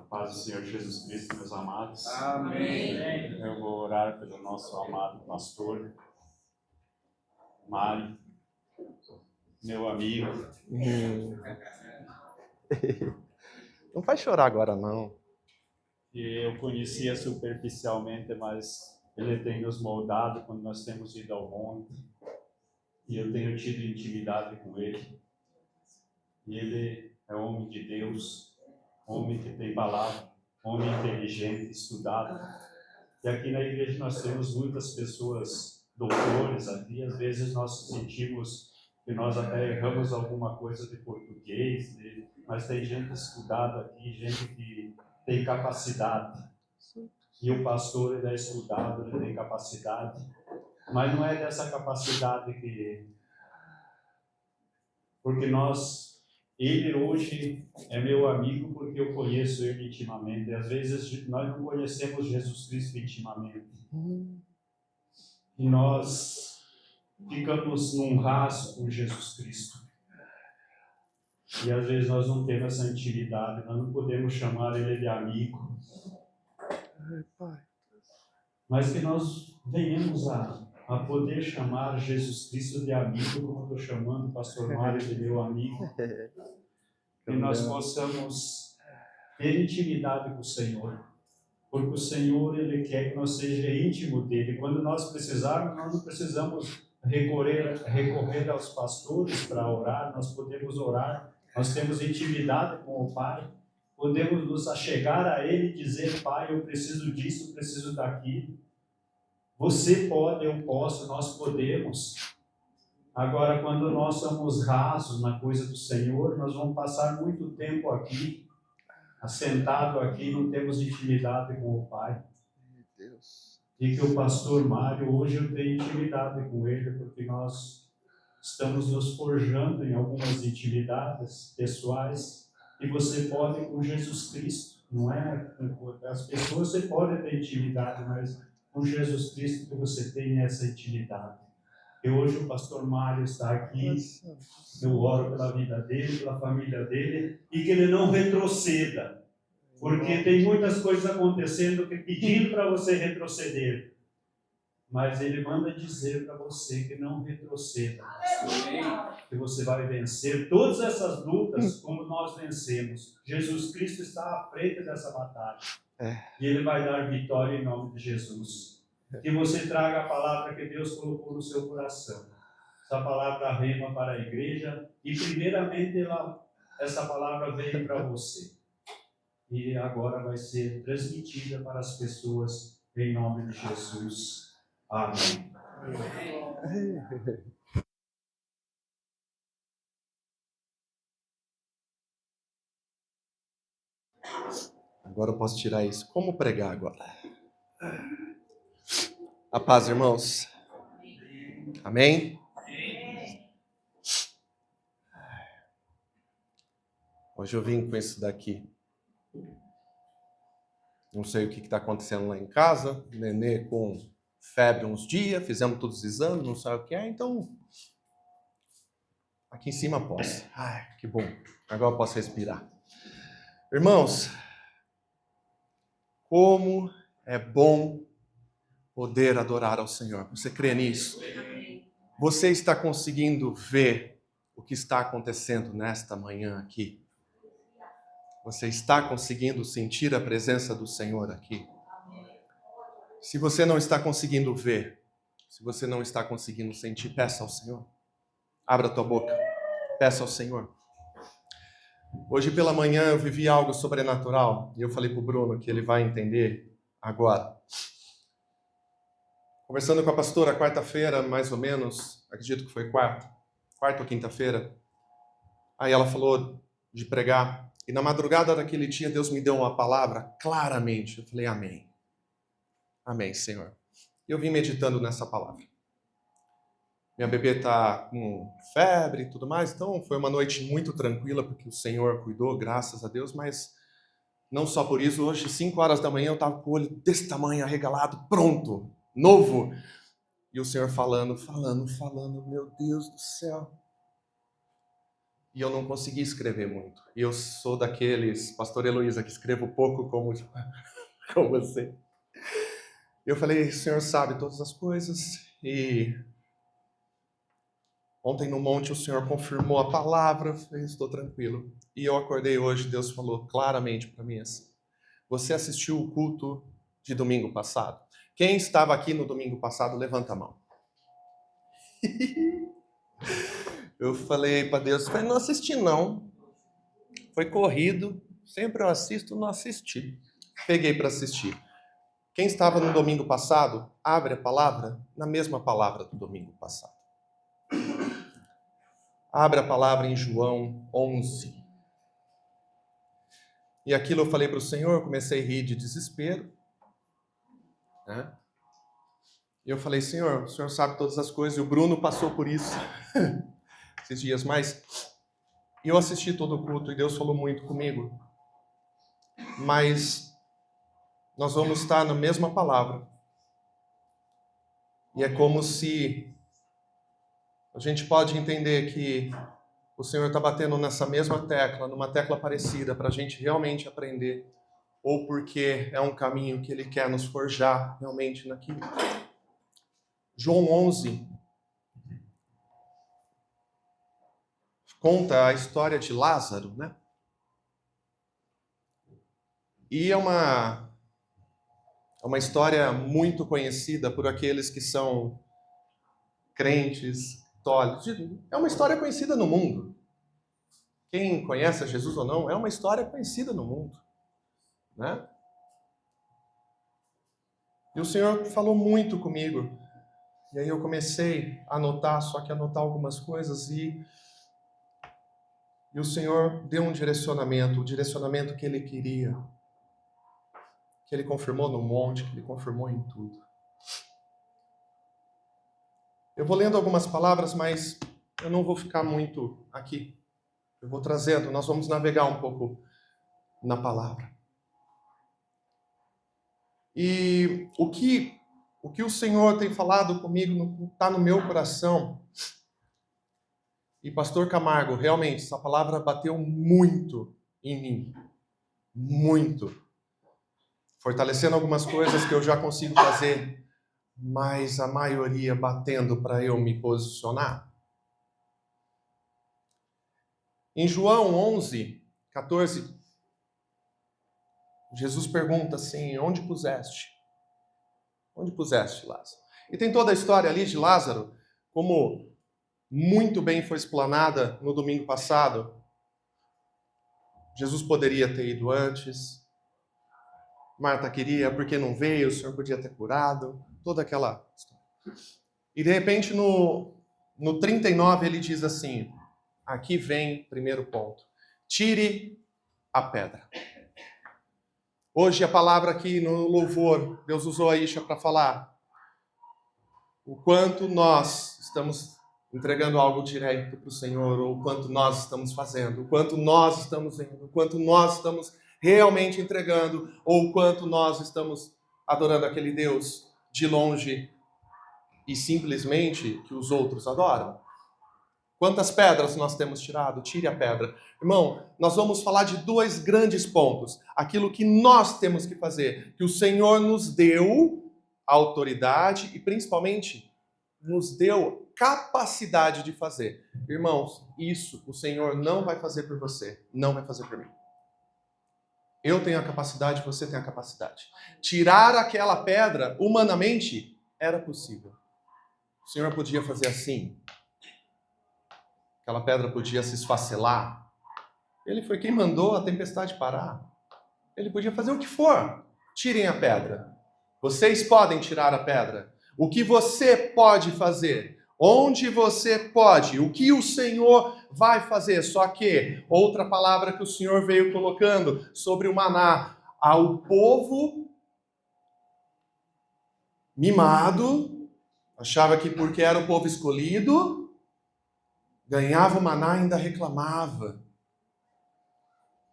Paz do Senhor Jesus Cristo, meus amados. Amém. Eu vou orar pelo nosso amado pastor, Mário, meu amigo. Não faz chorar agora, não. Que eu conhecia superficialmente, mas ele tem nos moldado quando nós temos ido ao monte. E eu tenho tido intimidade com ele. E ele é homem de Deus, homem que tem palavra, homem inteligente, estudado. E aqui na igreja nós temos muitas pessoas, doutores aqui, às vezes nós sentimos que nós até erramos alguma coisa de português, mas tem gente estudada aqui, gente que tem capacidade. E o pastor, ele é estudado, ele tem capacidade. Mas não é dessa capacidade que... Porque ele hoje é meu amigo porque eu conheço ele intimamente. E às vezes nós não conhecemos Jesus Cristo intimamente. E nós ficamos num raso com Jesus Cristo. E às vezes nós não temos essa intimidade, nós não podemos chamar ele de amigo. Mas que nós venhamos a poder chamar Jesus Cristo de amigo, como eu estou chamando o pastor Mário de meu amigo. E nós possamos ter intimidade com o Senhor. Porque o Senhor, ele quer que nós sejamos íntimos dele. Quando nós precisarmos, nós não precisamos recorrer aos pastores para orar, nós podemos orar. Nós temos intimidade com o Pai. Podemos nos achegar a ele e dizer: Pai, eu preciso disso, eu preciso daquilo. Você pode, eu posso, nós podemos. Agora, quando nós somos rasos na coisa do Senhor, nós vamos passar muito tempo aqui, assentado aqui, não temos intimidade com o Pai. E que o pastor Mário, hoje eu tenho intimidade com ele, porque nós estamos nos forjando em algumas intimidades pessoais, e você pode com Jesus Cristo, não é? As pessoas você pode ter intimidade, mas com Jesus Cristo que você tem essa intimidade. E hoje o pastor Mário está aqui, eu oro pela vida dele, pela família dele, e que ele não retroceda, porque tem muitas coisas acontecendo pedindo para você retroceder. Mas ele manda dizer para você que não retroceda. Que você vai vencer todas essas lutas como nós vencemos. Jesus Cristo está à frente dessa batalha. E ele vai dar vitória em nome de Jesus. Que você traga a palavra que Deus colocou no seu coração. Essa palavra rema para a igreja. E primeiramente essa palavra veio para você. E agora vai ser transmitida para as pessoas em nome de Jesus. Amém. Agora eu posso tirar isso. Como pregar agora? A paz, irmãos. Amém? Hoje eu vim com isso daqui. Não sei o que está acontecendo lá em casa. Nenê com febre uns dias, fizemos todos os exames, não sabe o que é, então aqui em cima posso. Ai, que bom. Agora eu posso respirar. Irmãos, como é bom poder adorar ao Senhor. Você crê nisso? Você está conseguindo ver o que está acontecendo nesta manhã aqui? Você está conseguindo sentir a presença do Senhor aqui? Se você não está conseguindo ver, se você não está conseguindo sentir, peça ao Senhor. Abra a tua boca, peça ao Senhor. Hoje pela manhã eu vivi algo sobrenatural e eu falei para o Bruno que ele vai entender agora. Conversando com a pastora quarta-feira, mais ou menos, acredito que foi quarta ou quinta-feira, aí ela falou de pregar. E na madrugada daquele dia, Deus me deu uma palavra claramente. Eu falei, amém. Amém, Senhor. E eu vim meditando nessa palavra. Minha bebê está com febre e tudo mais, então foi uma noite muito tranquila, porque o Senhor cuidou, graças a Deus, mas não só por isso, hoje, 5 horas da manhã, eu estava com o olho desse tamanho, arregalado, pronto, novo. E o Senhor falando, meu Deus do céu. e eu não consegui escrever muito. E eu sou daqueles, pastor Heloísa, que escrevo pouco como você. Eu falei, o Senhor sabe todas as coisas, e ontem no monte o Senhor confirmou a palavra, eu falei, estou tranquilo. E eu acordei hoje, Deus falou claramente para mim assim, você assistiu o culto de domingo passado? Quem estava aqui no domingo passado, levanta a mão. Eu falei para Deus, não assisti não. Foi corrido, sempre eu assisto, não assisti. Peguei para assistir. Quem estava no domingo passado, abre a palavra na mesma palavra do domingo passado. Abre a palavra em João 11. E aquilo eu falei para o Senhor, comecei a rir de desespero. Né? E eu falei, Senhor, o Senhor sabe todas as coisas, e o Bruno passou por isso esses dias, mas eu assisti todo o culto e Deus falou muito comigo. Mas nós vamos estar na mesma palavra. E é como se a gente pode entender que o Senhor está batendo nessa mesma tecla, numa tecla parecida, para a gente realmente aprender, ou porque é um caminho que Ele quer nos forjar realmente naquilo. João 11 conta a história de Lázaro, né? E é uma história muito conhecida por aqueles que são crentes, católicos. É uma história conhecida no mundo. Quem conhece Jesus ou não, é uma história conhecida no mundo. Né? E o Senhor falou muito comigo. E aí eu comecei a anotar, só que anotar algumas coisas e o Senhor deu um direcionamento, o direcionamento que Ele queria. Que Ele confirmou no monte, que Ele confirmou em tudo. Eu vou lendo algumas palavras, mas eu não vou ficar muito aqui. Eu vou trazendo, nós vamos navegar um pouco na palavra. E o que o Senhor tem falado comigo está no meu coração. E pastor Camargo, realmente, essa palavra bateu muito em mim. Muito. Fortalecendo algumas coisas que eu já consigo fazer, mas a maioria batendo para eu me posicionar. Em João 11, 14, Jesus pergunta assim, onde puseste? Onde puseste, Lázaro? E tem toda a história ali de Lázaro, como muito bem foi explanada no domingo passado. Jesus poderia ter ido antes. Marta queria, porque não veio, o Senhor podia ter curado. Toda aquela história. E de repente no 39 ele diz assim, aqui vem o primeiro ponto. Tire a pedra. Hoje a palavra aqui no louvor, Deus usou a Isha para falar o quanto nós estamos entregando algo direto para o Senhor, ou o quanto nós estamos fazendo, o quanto nós estamos indo, o quanto nós estamos realmente entregando, ou o quanto nós estamos adorando aquele Deus de longe e simplesmente que os outros adoram. Quantas pedras nós temos tirado? Tire a pedra. Irmão, nós vamos falar de dois grandes pontos. Aquilo que nós temos que fazer, que o Senhor nos deu a autoridade e principalmente nos deu capacidade de fazer. Irmãos, isso o Senhor não vai fazer por você, não vai fazer por mim. Eu tenho a capacidade, você tem a capacidade. Tirar aquela pedra, humanamente, era possível. O Senhor podia fazer assim. Aquela pedra podia se esfacelar. Ele foi quem mandou a tempestade parar. Ele podia fazer o que for. Tirem a pedra. Vocês podem tirar a pedra. O que você pode fazer? Onde você pode? O que o Senhor vai fazer? Só que, outra palavra que o Senhor veio colocando sobre o maná. Ao povo mimado, achava que porque era o povo escolhido, ganhava o maná e ainda reclamava.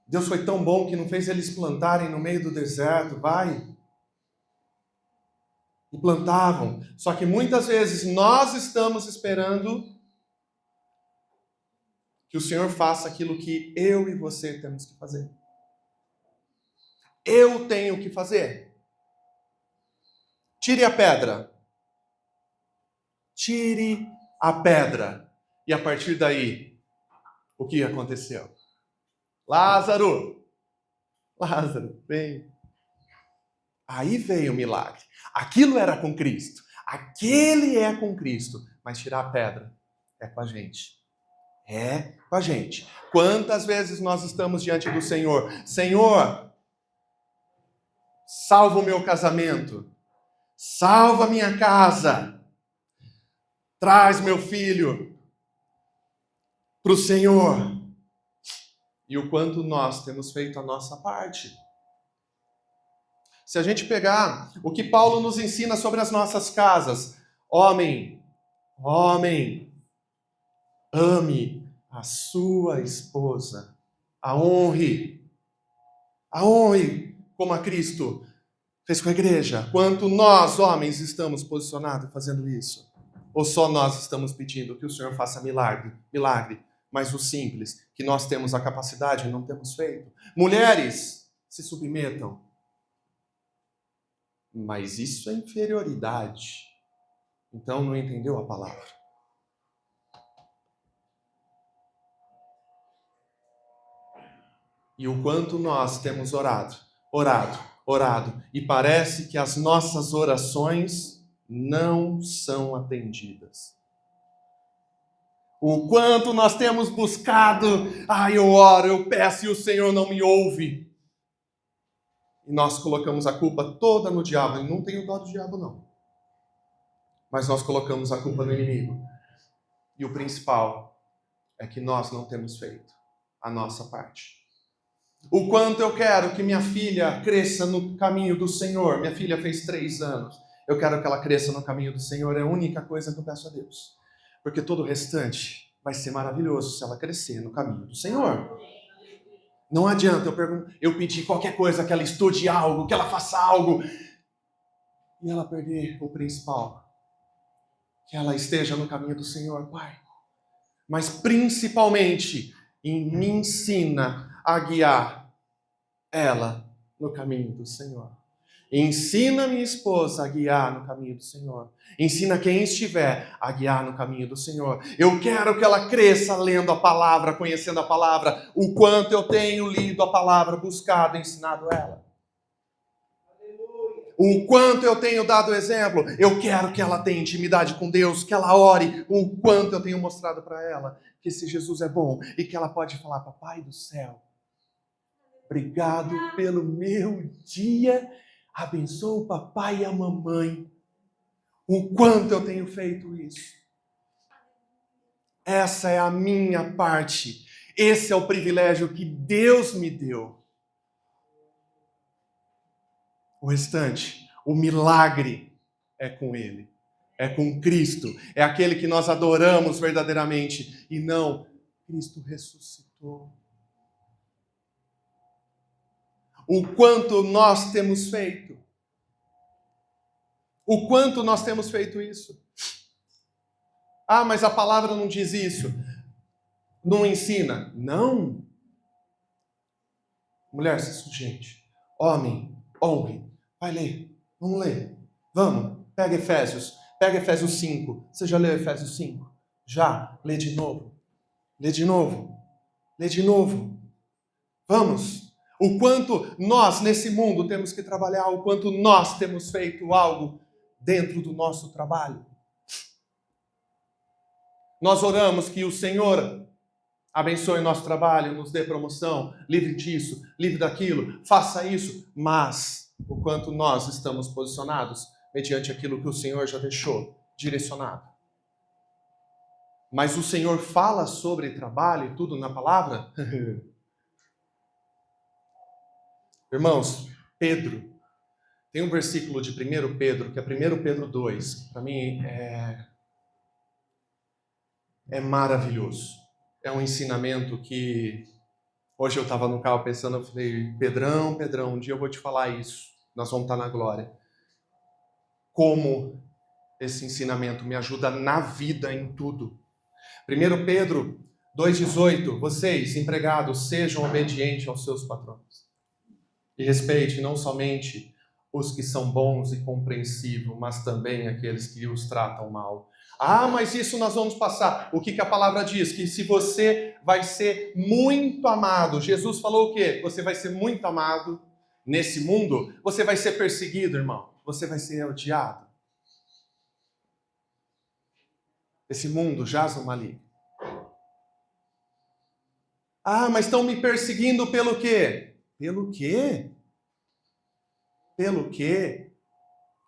Deus foi tão bom que não fez eles plantarem no meio do deserto, vai. E plantavam. Só que muitas vezes nós estamos esperando que o Senhor faça aquilo que eu e você temos que fazer. Eu tenho que fazer. Tire a pedra. Tire a pedra. E a partir daí, o que aconteceu? Lázaro, vem. Aí veio o milagre. Aquilo era com Cristo. Aquele é com Cristo. Mas tirar a pedra é com a gente. É com a gente. Quantas vezes nós estamos diante do Senhor? Senhor, salva o meu casamento. Salva a minha casa. Traz meu filho para o Senhor. E o quanto nós temos feito a nossa parte. Se a gente pegar o que Paulo nos ensina sobre as nossas casas, homem, ame a sua esposa, a honre como a Cristo fez com a igreja. Quanto nós, homens, estamos posicionados fazendo isso? Ou só nós estamos pedindo que o Senhor faça milagre, mas o simples, que nós temos a capacidade e não temos feito. Mulheres, se submetam. Mas isso é inferioridade. Então não entendeu a palavra. E o quanto nós temos orado, e parece que as nossas orações não são atendidas. O quanto nós temos buscado, eu oro, eu peço e o Senhor não me ouve. E nós colocamos a culpa toda no diabo. E não tenho dó do diabo, não. Mas nós colocamos a culpa no inimigo. E o principal é que nós não temos feito a nossa parte. O quanto eu quero que minha filha cresça no caminho do Senhor. Minha filha fez 3 anos. Eu quero que ela cresça no caminho do Senhor. É a única coisa que eu peço a Deus. Porque todo o restante vai ser maravilhoso se ela crescer no caminho do Senhor. Não adianta eu pedir qualquer coisa, que ela estude algo, que ela faça algo, e ela perder o principal. Que ela esteja no caminho do Senhor, Pai. Mas principalmente, me ensina a guiar ela no caminho do Senhor. Ensina minha esposa a guiar no caminho do Senhor. Ensina quem estiver a guiar no caminho do Senhor. Eu quero que ela cresça lendo a palavra, conhecendo a palavra. O quanto eu tenho lido a palavra, buscado, ensinado ela. O quanto eu tenho dado exemplo. Eu quero que ela tenha intimidade com Deus, que ela ore. O quanto eu tenho mostrado para ela que esse Jesus é bom e que ela pode falar: Papai do céu, obrigado pelo meu dia. Abençoa o papai e a mamãe. O quanto eu tenho feito isso. Essa é a minha parte. Esse é o privilégio que Deus me deu. O restante, o milagre é com Ele. É com Cristo. É aquele que nós adoramos verdadeiramente. E não, Cristo ressuscitou. O quanto nós temos feito. O quanto nós temos feito isso. Mas a palavra não diz isso. Não ensina. Não. Mulher, se sujeite. Homem, honre. Vai ler. Vamos ler. Vamos. Pega Efésios. Pega Efésios 5. Você já leu Efésios 5? Já. Lê de novo. Lê de novo. Lê de novo. Vamos. O quanto nós, nesse mundo, temos que trabalhar, o quanto nós temos feito algo dentro do nosso trabalho. Nós oramos que o Senhor abençoe nosso trabalho, nos dê promoção, livre disso, livre daquilo, faça isso, mas o quanto nós estamos posicionados mediante aquilo que o Senhor já deixou direcionado. Mas o Senhor fala sobre trabalho e tudo na palavra? Irmãos, Pedro, tem um versículo de 1 Pedro, que é 1 Pedro 2, que para mim é maravilhoso. É um ensinamento que hoje eu estava no carro pensando, eu falei, Pedrão, um dia eu vou te falar isso, nós vamos estar na glória. Como esse ensinamento me ajuda na vida, em tudo. 1 Pedro 2,18, vocês, empregados, sejam obedientes aos seus patrões. E respeite não somente os que são bons e compreensivos, mas também aqueles que os tratam mal. Ah, mas isso nós vamos passar. O que a palavra diz? Que se você vai ser muito amado, Jesus falou o quê? Você vai ser muito amado nesse mundo, você vai ser perseguido, irmão. Você vai ser odiado. Esse mundo jaz no maligno. Ah, mas estão me perseguindo pelo quê? Pelo quê? Pelo quê?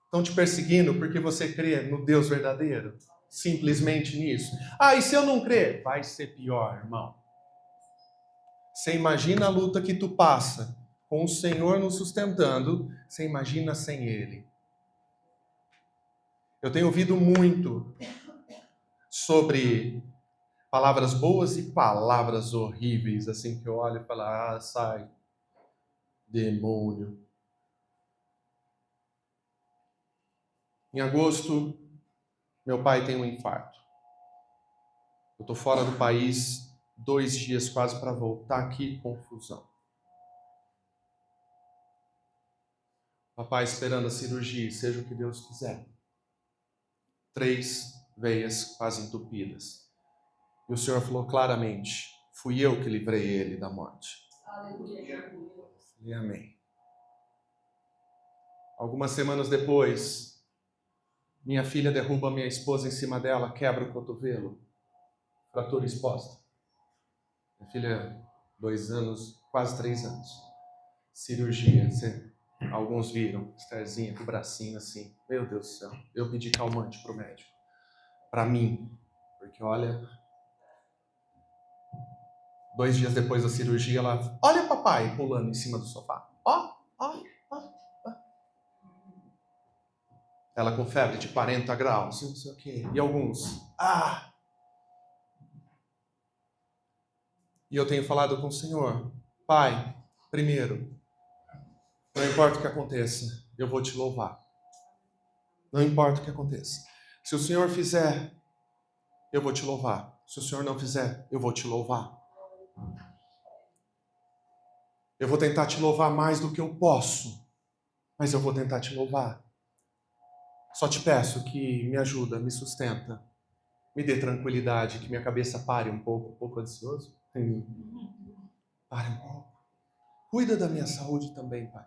Estão te perseguindo porque você crê no Deus verdadeiro? Simplesmente nisso. Ah, e se eu não crer? Vai ser pior, irmão. Você imagina a luta que tu passa com o Senhor nos sustentando, você imagina sem Ele. Eu tenho ouvido muito sobre palavras boas e palavras horríveis, assim que eu olho e falo, ah, sai, demônio. Em agosto, meu pai tem um infarto. Eu estou fora do país 2 dias quase para voltar aqui, confusão. Papai esperando a cirurgia, seja o que Deus quiser. 3 veias quase entupidas. E o Senhor falou claramente, fui eu que livrei ele da morte. Aleluia. E amém. Algumas semanas depois, minha filha derruba minha esposa em cima dela, quebra o cotovelo, fratura exposta. Minha filha, 2 anos, quase 3 anos. Cirurgia, alguns viram, Estherzinha com o bracinho assim. Meu Deus do céu, eu pedi calmante pro médico. Para mim, porque olha, 2 dias depois da cirurgia, ela, olha o papai pulando em cima do sofá. Ó. Ela com febre de 40 graus, não sei o quê. E alguns, E eu tenho falado com o Senhor, Pai, primeiro, não importa o que aconteça, eu vou te louvar. Não importa o que aconteça. Se o Senhor fizer, eu vou te louvar. Se o Senhor não fizer, eu vou te louvar. Eu vou tentar te louvar mais do que eu posso, mas eu vou tentar te louvar. Só te peço que me ajuda, me sustenta, me dê tranquilidade, que minha cabeça pare um pouco ansioso. Pare um pouco. Cuida da minha saúde também, Pai.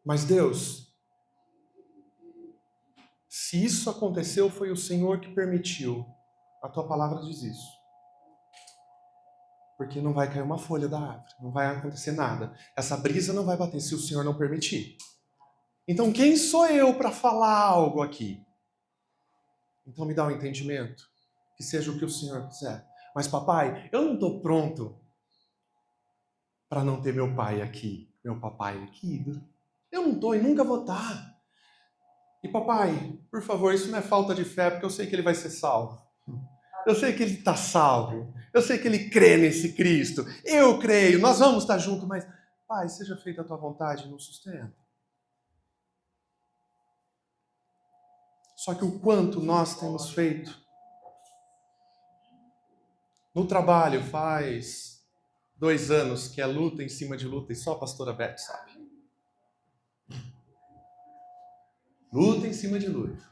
Mas Deus, se isso aconteceu, foi o Senhor que permitiu. A tua palavra diz isso. Porque não vai cair uma folha da árvore, não vai acontecer nada. Essa brisa não vai bater se o Senhor não permitir. Então quem sou eu para falar algo aqui? Então me dá um entendimento, que seja o que o Senhor quiser. Mas papai, eu não estou pronto para não ter meu pai aqui, meu papai aqui. Eu não estou e nunca vou estar. E papai, por favor, isso não é falta de fé, porque eu sei que ele vai ser salvo. Eu sei que ele está salvo. Eu sei que ele crê nesse Cristo. Eu creio, nós vamos estar juntos, mas, Pai, seja feita a tua vontade, nos sustenta. Só que o quanto nós temos feito. No trabalho faz 2 anos que é luta em cima de luta, e só a pastora Beth sabe. Luta em cima de luta.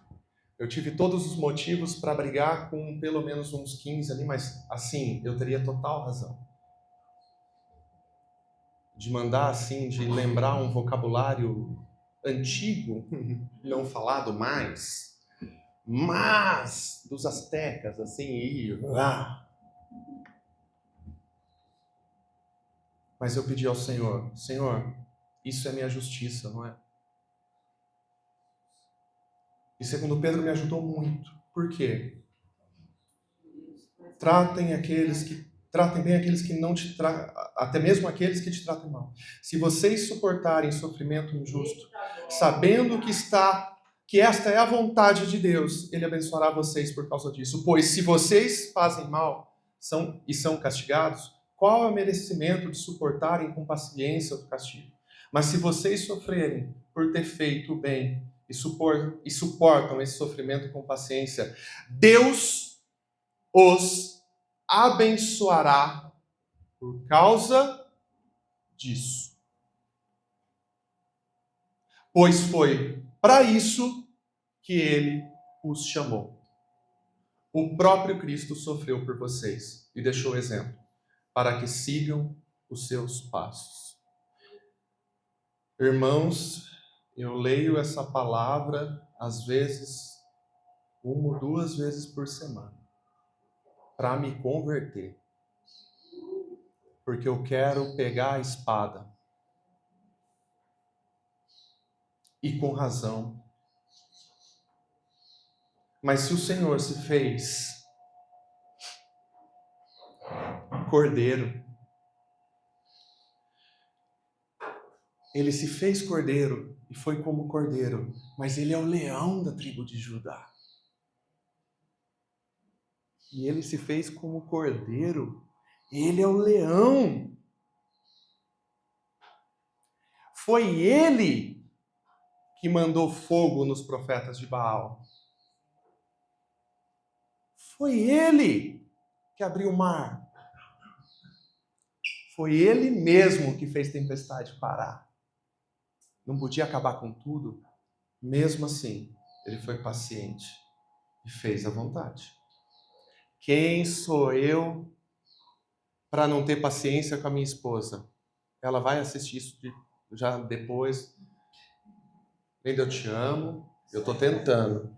Eu tive todos os motivos para brigar com pelo menos uns 15 ali, mas assim, eu teria total razão. De mandar assim, de lembrar um vocabulário antigo, não falado mais, mas dos astecas, assim, e... Mas eu pedi ao Senhor, Senhor, isso é minha justiça, não é? E segundo Pedro me ajudou muito. Por quê? Tratem bem aqueles que não te tratam, até mesmo aqueles que te tratam mal. Se vocês suportarem sofrimento injusto, sabendo que esta é a vontade de Deus, Ele abençoará vocês por causa disso. Pois se vocês fazem mal são castigados, qual é o merecimento de suportarem com paciência o castigo? Mas se vocês sofrerem por ter feito o bem e suportam esse sofrimento com paciência, Deus os abençoará por causa disso. Pois foi para isso que ele os chamou. O próprio Cristo sofreu por vocês e deixou o exemplo, para que sigam os seus passos. Irmãos, eu leio essa palavra, às vezes, 1 ou 2 vezes por semana, para me converter. Porque eu quero pegar a espada. E com razão. Mas se o Senhor se fez cordeiro, ele se fez cordeiro e foi como cordeiro, mas ele é o leão da tribo de Judá. E ele se fez como cordeiro, ele é o leão. Foi ele que mandou fogo nos profetas de Baal. Foi ele que abriu o mar. Foi ele mesmo que fez tempestade parar. Não podia acabar com tudo. Mesmo assim, ele foi paciente e fez a vontade. Quem sou eu para não ter paciência com a minha esposa? Ela vai assistir isso já depois. Ainda eu te amo, eu estou tentando.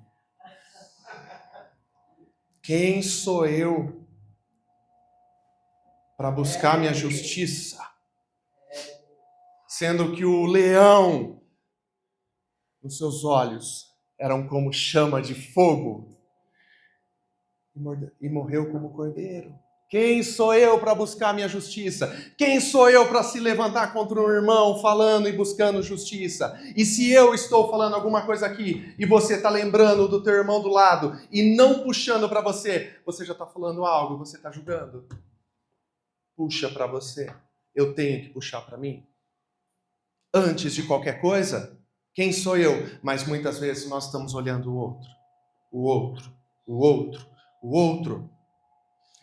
Quem sou eu para buscar minha justiça? Sendo que o leão, nos seus olhos, eram como chama de fogo e morreu como cordeiro. Quem sou eu para buscar minha justiça? Quem sou eu para se levantar contra um irmão falando e buscando justiça? E se eu estou falando alguma coisa aqui e você está lembrando do teu irmão do lado e não puxando para você, você já está falando algo, você está julgando. Puxa para você. Eu tenho que puxar para mim. Antes de qualquer coisa, quem sou eu? Mas muitas vezes nós estamos olhando o outro, o outro, o outro, o outro.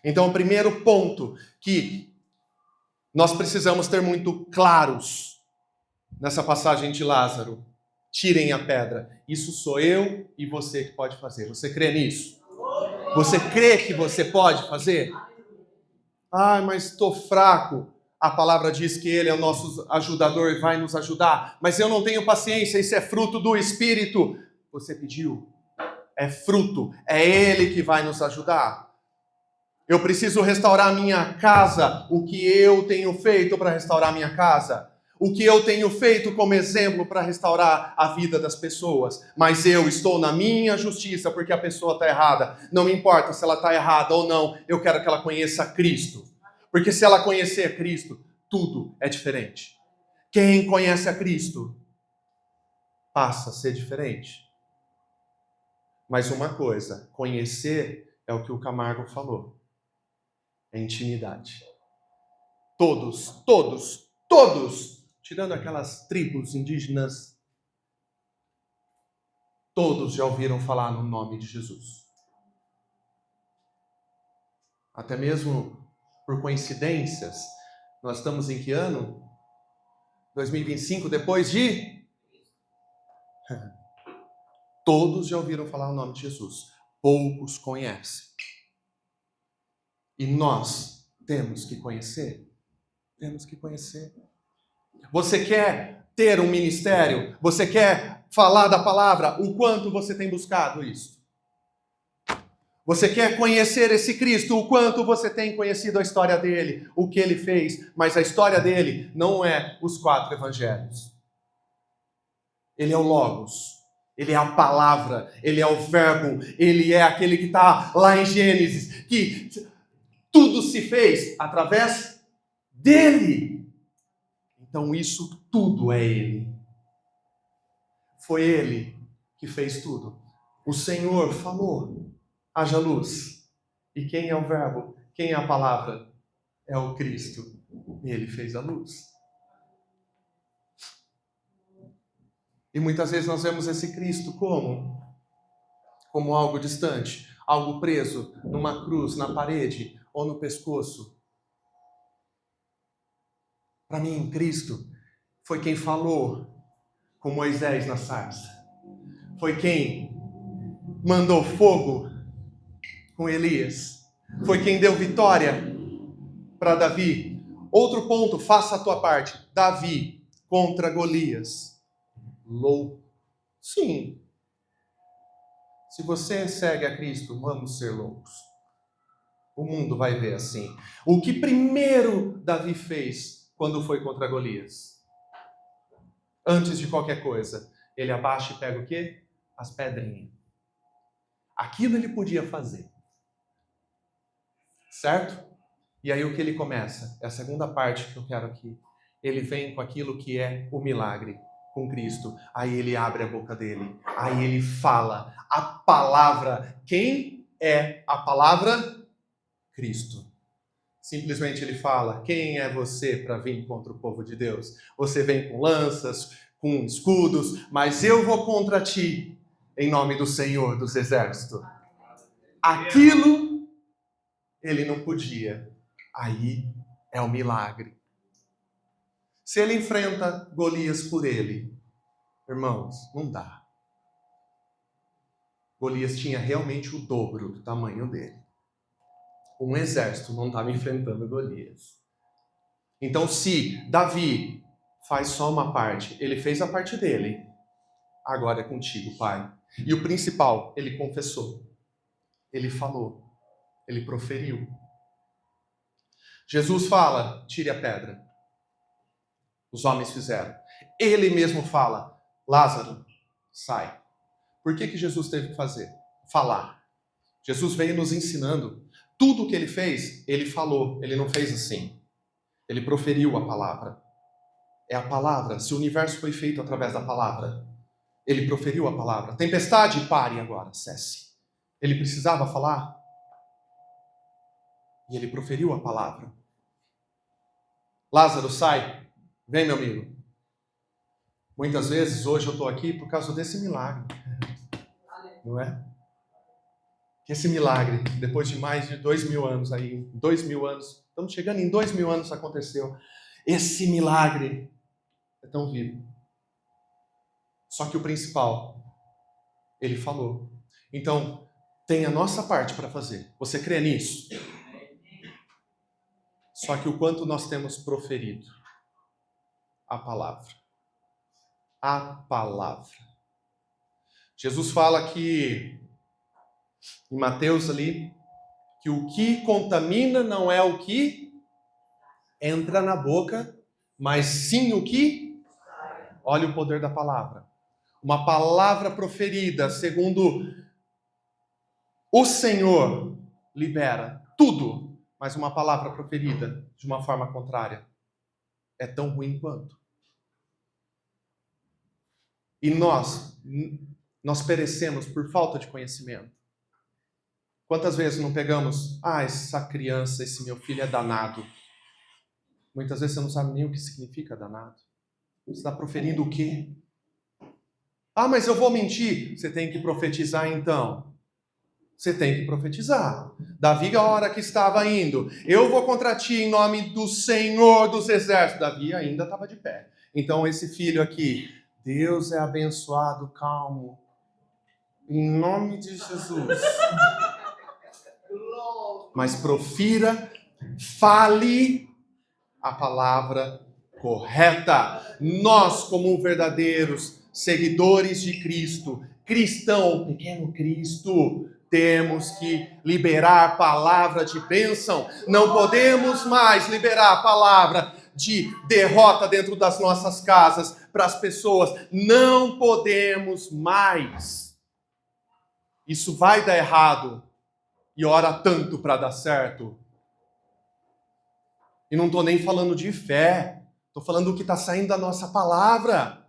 Então, o primeiro ponto que nós precisamos ter muito claros nessa passagem de Lázaro: tirem a pedra. Isso sou eu e você que pode fazer. Você crê nisso? Você crê que você pode fazer? Ah, mas estou fraco. A palavra diz que Ele é o nosso ajudador e vai nos ajudar. Mas eu não tenho paciência, isso é fruto do Espírito. Você pediu. É fruto. É Ele que vai nos ajudar. Eu preciso restaurar minha casa. O que eu tenho feito para restaurar minha casa? O que eu tenho feito como exemplo para restaurar a vida das pessoas? Mas eu estou na minha justiça porque a pessoa está errada. Não me importa se ela está errada ou não. Eu quero que ela conheça Cristo. Porque se ela conhecer Cristo, tudo é diferente. Quem conhece a Cristo passa a ser diferente. Mas uma coisa, conhecer é o que o Camargo falou. É intimidade. Todos, tirando aquelas tribos indígenas, todos já ouviram falar no nome de Jesus. Até mesmo por coincidências, nós estamos em que ano? 2025, depois de... Todos já ouviram falar o nome de Jesus. Poucos conhecem. E nós temos que conhecer. Temos que conhecer. Você quer ter um ministério? Você quer falar da palavra? O quanto você tem buscado isso? Você quer conhecer esse Cristo? O quanto você tem conhecido a história dele? O que ele fez? Mas a história dele não é os 4 evangelhos. Ele é o Logos. Ele é a palavra. Ele é o verbo. Ele é aquele que está lá em Gênesis. Que tudo se fez através dele. Então isso tudo é ele. Foi ele que fez tudo. O Senhor falou: haja luz. E quem é o verbo? Quem é a palavra? É o Cristo. Ele fez a luz. E muitas vezes nós vemos esse Cristo como algo distante, Algo preso numa cruz, na parede ou no pescoço. Para mim, Cristo foi quem falou com Moisés na sarça. Foi quem mandou fogo com Elias. Foi quem deu vitória para Davi. Outro ponto, faça a tua parte. Davi contra Golias. Louco. Sim. Se você segue a Cristo, vamos ser loucos. O mundo vai ver assim. O que primeiro Davi fez quando foi contra Golias? Antes de qualquer coisa, ele abaixa e pega o quê? As pedrinhas. Aquilo ele podia fazer. Certo? E aí o que ele começa? É a segunda parte que eu quero aqui. Ele vem com aquilo que é o milagre, com Cristo. Aí ele abre a boca dele. Aí ele fala a palavra. Quem é a palavra? Cristo. Simplesmente ele fala, quem é você para vir contra o povo de Deus? Você vem com lanças, com escudos, mas eu vou contra ti, em nome do Senhor dos Exércitos. Aquilo ele não podia. Aí é o milagre. Se ele enfrenta Golias por ele, irmãos, não dá. Golias tinha realmente o dobro do tamanho dele. Um exército não estava enfrentando Golias. Então, se Davi faz só uma parte, ele fez a parte dele, agora é contigo, Pai. E o principal, ele confessou, ele falou, ele proferiu. Jesus fala, tire a pedra. Os homens fizeram. Ele mesmo fala, Lázaro, sai. Por que Jesus teve que fazer? Falar. Jesus veio nos ensinando. Tudo o que ele fez, ele falou. Ele não fez assim. Ele proferiu a palavra. É a palavra. Se o universo foi feito através da palavra, ele proferiu a palavra. Tempestade, pare agora, cesse. Ele precisava falar. E ele proferiu a palavra. Lázaro, sai. Vem, meu amigo. Muitas vezes, hoje eu estou aqui por causa desse milagre. Não é? Que esse milagre, depois de mais de 2000 anos aí, 2000 anos, estamos chegando em 2000 anos aconteceu. Esse milagre é tão vivo. Só que o principal, ele falou. Então, tem a nossa parte para fazer. Você crê nisso? Só que o quanto nós temos proferido a palavra. A palavra. Jesus fala que em Mateus ali, que o que contamina não é o que entra na boca, mas sim o que... Olha o poder da palavra. Uma palavra proferida, segundo o Senhor, libera tudo, mas uma palavra proferida de uma forma contrária é tão ruim quanto. E nós perecemos por falta de conhecimento. Quantas vezes não pegamos, essa criança, esse meu filho é danado. Muitas vezes você não sabe nem o que significa danado. Você está proferindo o quê? Mas eu vou mentir. Você tem que profetizar então. Você tem que profetizar. Davi, a hora que estava indo, eu vou contra ti em nome do Senhor dos Exércitos. Davi ainda estava de pé. Então esse filho aqui, Deus é abençoado, calmo. Em nome de Jesus. Mas profira, fale a palavra correta. Nós, como verdadeiros seguidores de Cristo, cristão, pequeno Cristo, temos que liberar a palavra de bênção. Não podemos mais liberar a palavra de derrota dentro das nossas casas para as pessoas. Não podemos mais. Isso vai dar errado. E ora tanto para dar certo. E não estou nem falando de fé. Estou falando do que está saindo da nossa palavra.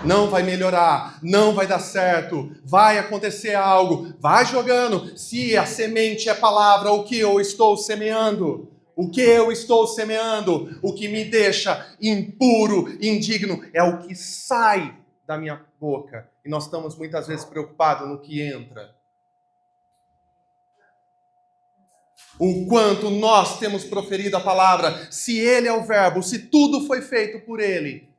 Não vai melhorar. Não vai dar certo. Vai acontecer algo. Vai jogando. Se a semente é palavra, o que eu estou semeando? O que eu estou semeando? O que me deixa impuro, indigno, é o que sai da minha boca. E nós estamos muitas vezes preocupados no que entra. o quanto nós temos proferido a palavra. Se ele é o verbo, se tudo foi feito por ele,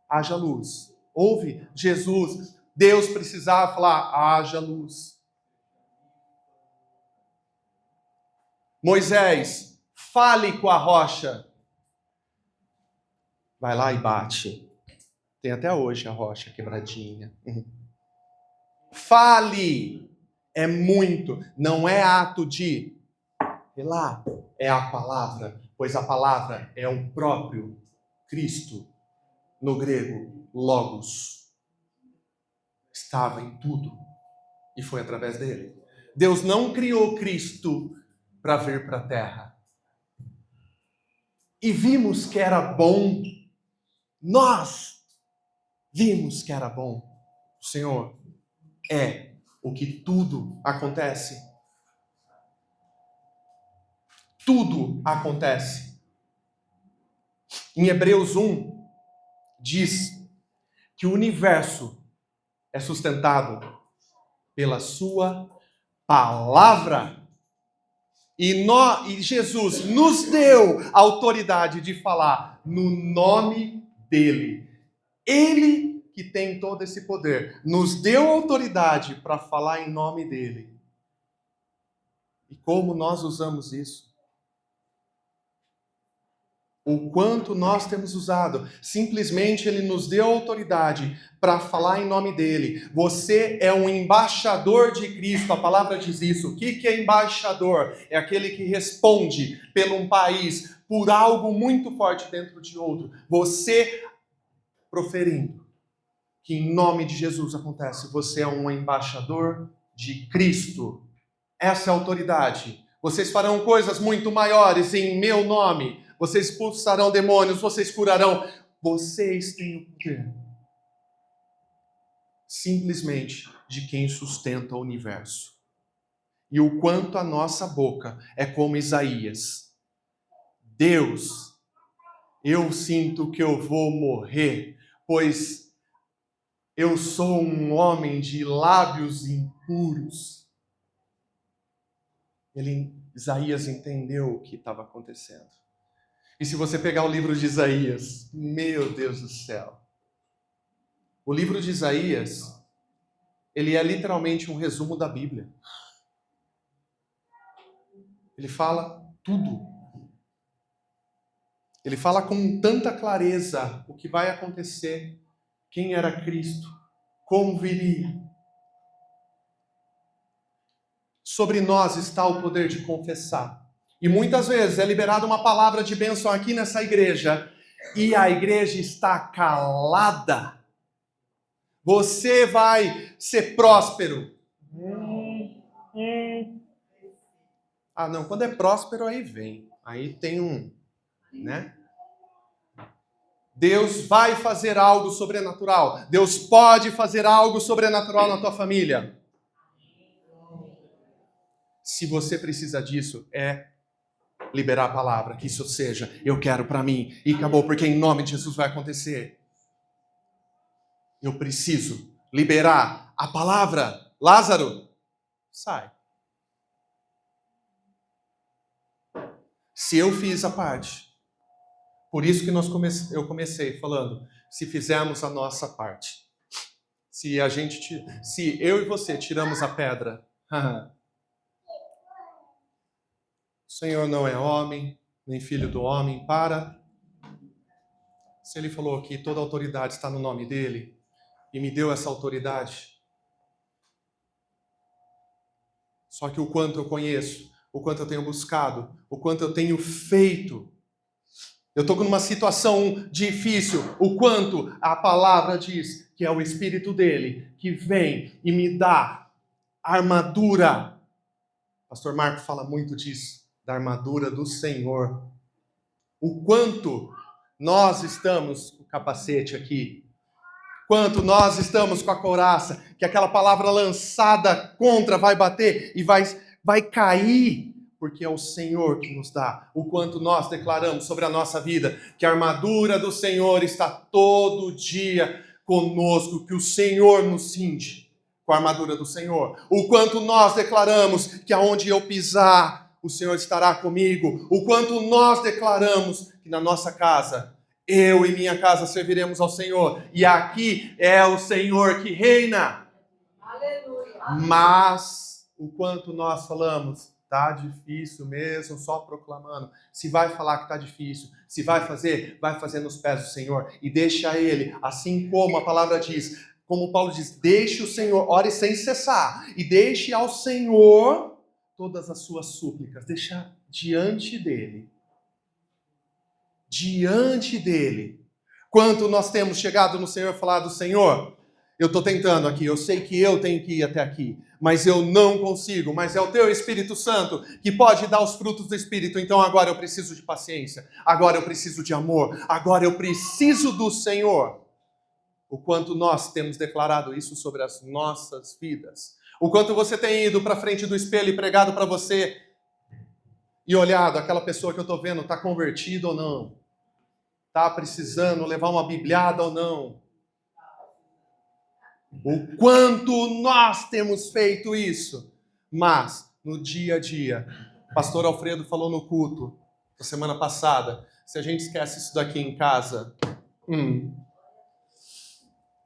haja luz. Ouve, Jesus, Deus precisava falar, haja luz. Moisés, fale com a rocha. Vai lá e bate. Tem até hoje a rocha quebradinha. Fale. É muito. Não é ato de lá, é a palavra, pois a palavra é o próprio Cristo, no grego, logos. Estava em tudo e foi através dele. Deus não criou Cristo para vir para a terra. E vimos que era bom. Nós vimos que era bom. O Senhor é o que tudo acontece. Tudo acontece. Em Hebreus 1, diz que o universo é sustentado pela sua palavra. E Jesus nos deu a autoridade de falar no nome dele. Ele que tem todo esse poder nos deu autoridade para falar em nome dele. E como nós usamos isso? O quanto nós temos usado. Simplesmente ele nos deu autoridade para falar em nome dele. Você é um embaixador de Cristo, a palavra diz isso. O que é embaixador? É aquele que responde por um país, por algo muito forte dentro de outro. Você proferindo que em nome de Jesus acontece. Você é um embaixador de Cristo. Essa é a autoridade. Vocês farão coisas muito maiores em meu nome. Vocês expulsarão demônios, vocês curarão. Vocês têm o poder. Simplesmente de quem sustenta o universo. E o quanto a nossa boca é como Isaías. Deus, eu sinto que eu vou morrer, pois eu sou um homem de lábios impuros. Isaías entendeu o que estava acontecendo. E se você pegar o livro de Isaías, meu Deus do céu. O livro de Isaías, ele é literalmente um resumo da Bíblia. Ele fala tudo. Ele fala com tanta clareza o que vai acontecer, quem era Cristo, como viria. Sobre nós está o poder de confessar. E muitas vezes é liberada uma palavra de bênção aqui nessa igreja e a igreja está calada. Você vai ser próspero. Ah, não, quando é próspero aí vem. Aí tem né? Deus vai fazer algo sobrenatural. Deus pode fazer algo sobrenatural na tua família. Se você precisa disso, é liberar a palavra, que isso seja, eu quero para mim, e acabou, porque em nome de Jesus vai acontecer. Eu preciso liberar a palavra. Lázaro, sai. Se eu fiz a parte, por isso que eu comecei falando, se fizermos a nossa parte, se eu e você tiramos a pedra, o Senhor não é homem, nem filho do homem, se ele falou que toda autoridade está no nome dele, e me deu essa autoridade, só que o quanto eu conheço, o quanto eu tenho buscado, o quanto eu tenho feito, eu estou numa situação difícil, o quanto a palavra diz que é o Espírito dele que vem e me dá armadura. Pastor Marco fala muito disso, da armadura do Senhor. O quanto nós estamos com o capacete aqui, quanto nós estamos com a couraça, que aquela palavra lançada contra vai bater e vai cair, porque é o Senhor que nos dá. O quanto nós declaramos sobre a nossa vida, que a armadura do Senhor está todo dia conosco, que o Senhor nos cinge com a armadura do Senhor. O quanto nós declaramos que aonde eu pisar, o Senhor estará comigo. O quanto nós declaramos que na nossa casa, eu e minha casa serviremos ao Senhor. E aqui é o Senhor que reina. Aleluia. Mas o quanto nós falamos, tá difícil mesmo, só proclamando. Se vai falar que tá difícil, se vai fazer nos pés do Senhor. E deixa Ele, assim como a palavra diz, como Paulo diz, deixe o Senhor, ore sem cessar. E deixe ao Senhor todas as suas súplicas. Deixa diante dEle. Diante dEle. Quanto nós temos chegado no Senhor e falado, Senhor, eu estou tentando aqui, eu sei que eu tenho que ir até aqui, mas eu não consigo, mas é o Teu Espírito Santo que pode dar os frutos do Espírito, então agora eu preciso de paciência, agora eu preciso de amor, agora eu preciso do Senhor. O quanto nós temos declarado isso sobre as nossas vidas. O quanto você tem ido para frente do espelho e pregado para você e olhado, aquela pessoa que eu estou vendo está convertida ou não? Está precisando levar uma bibliada ou não? O quanto nós temos feito isso. Mas, no dia a dia, o pastor Alfredo falou no culto, na semana passada, se a gente esquece isso daqui em casa,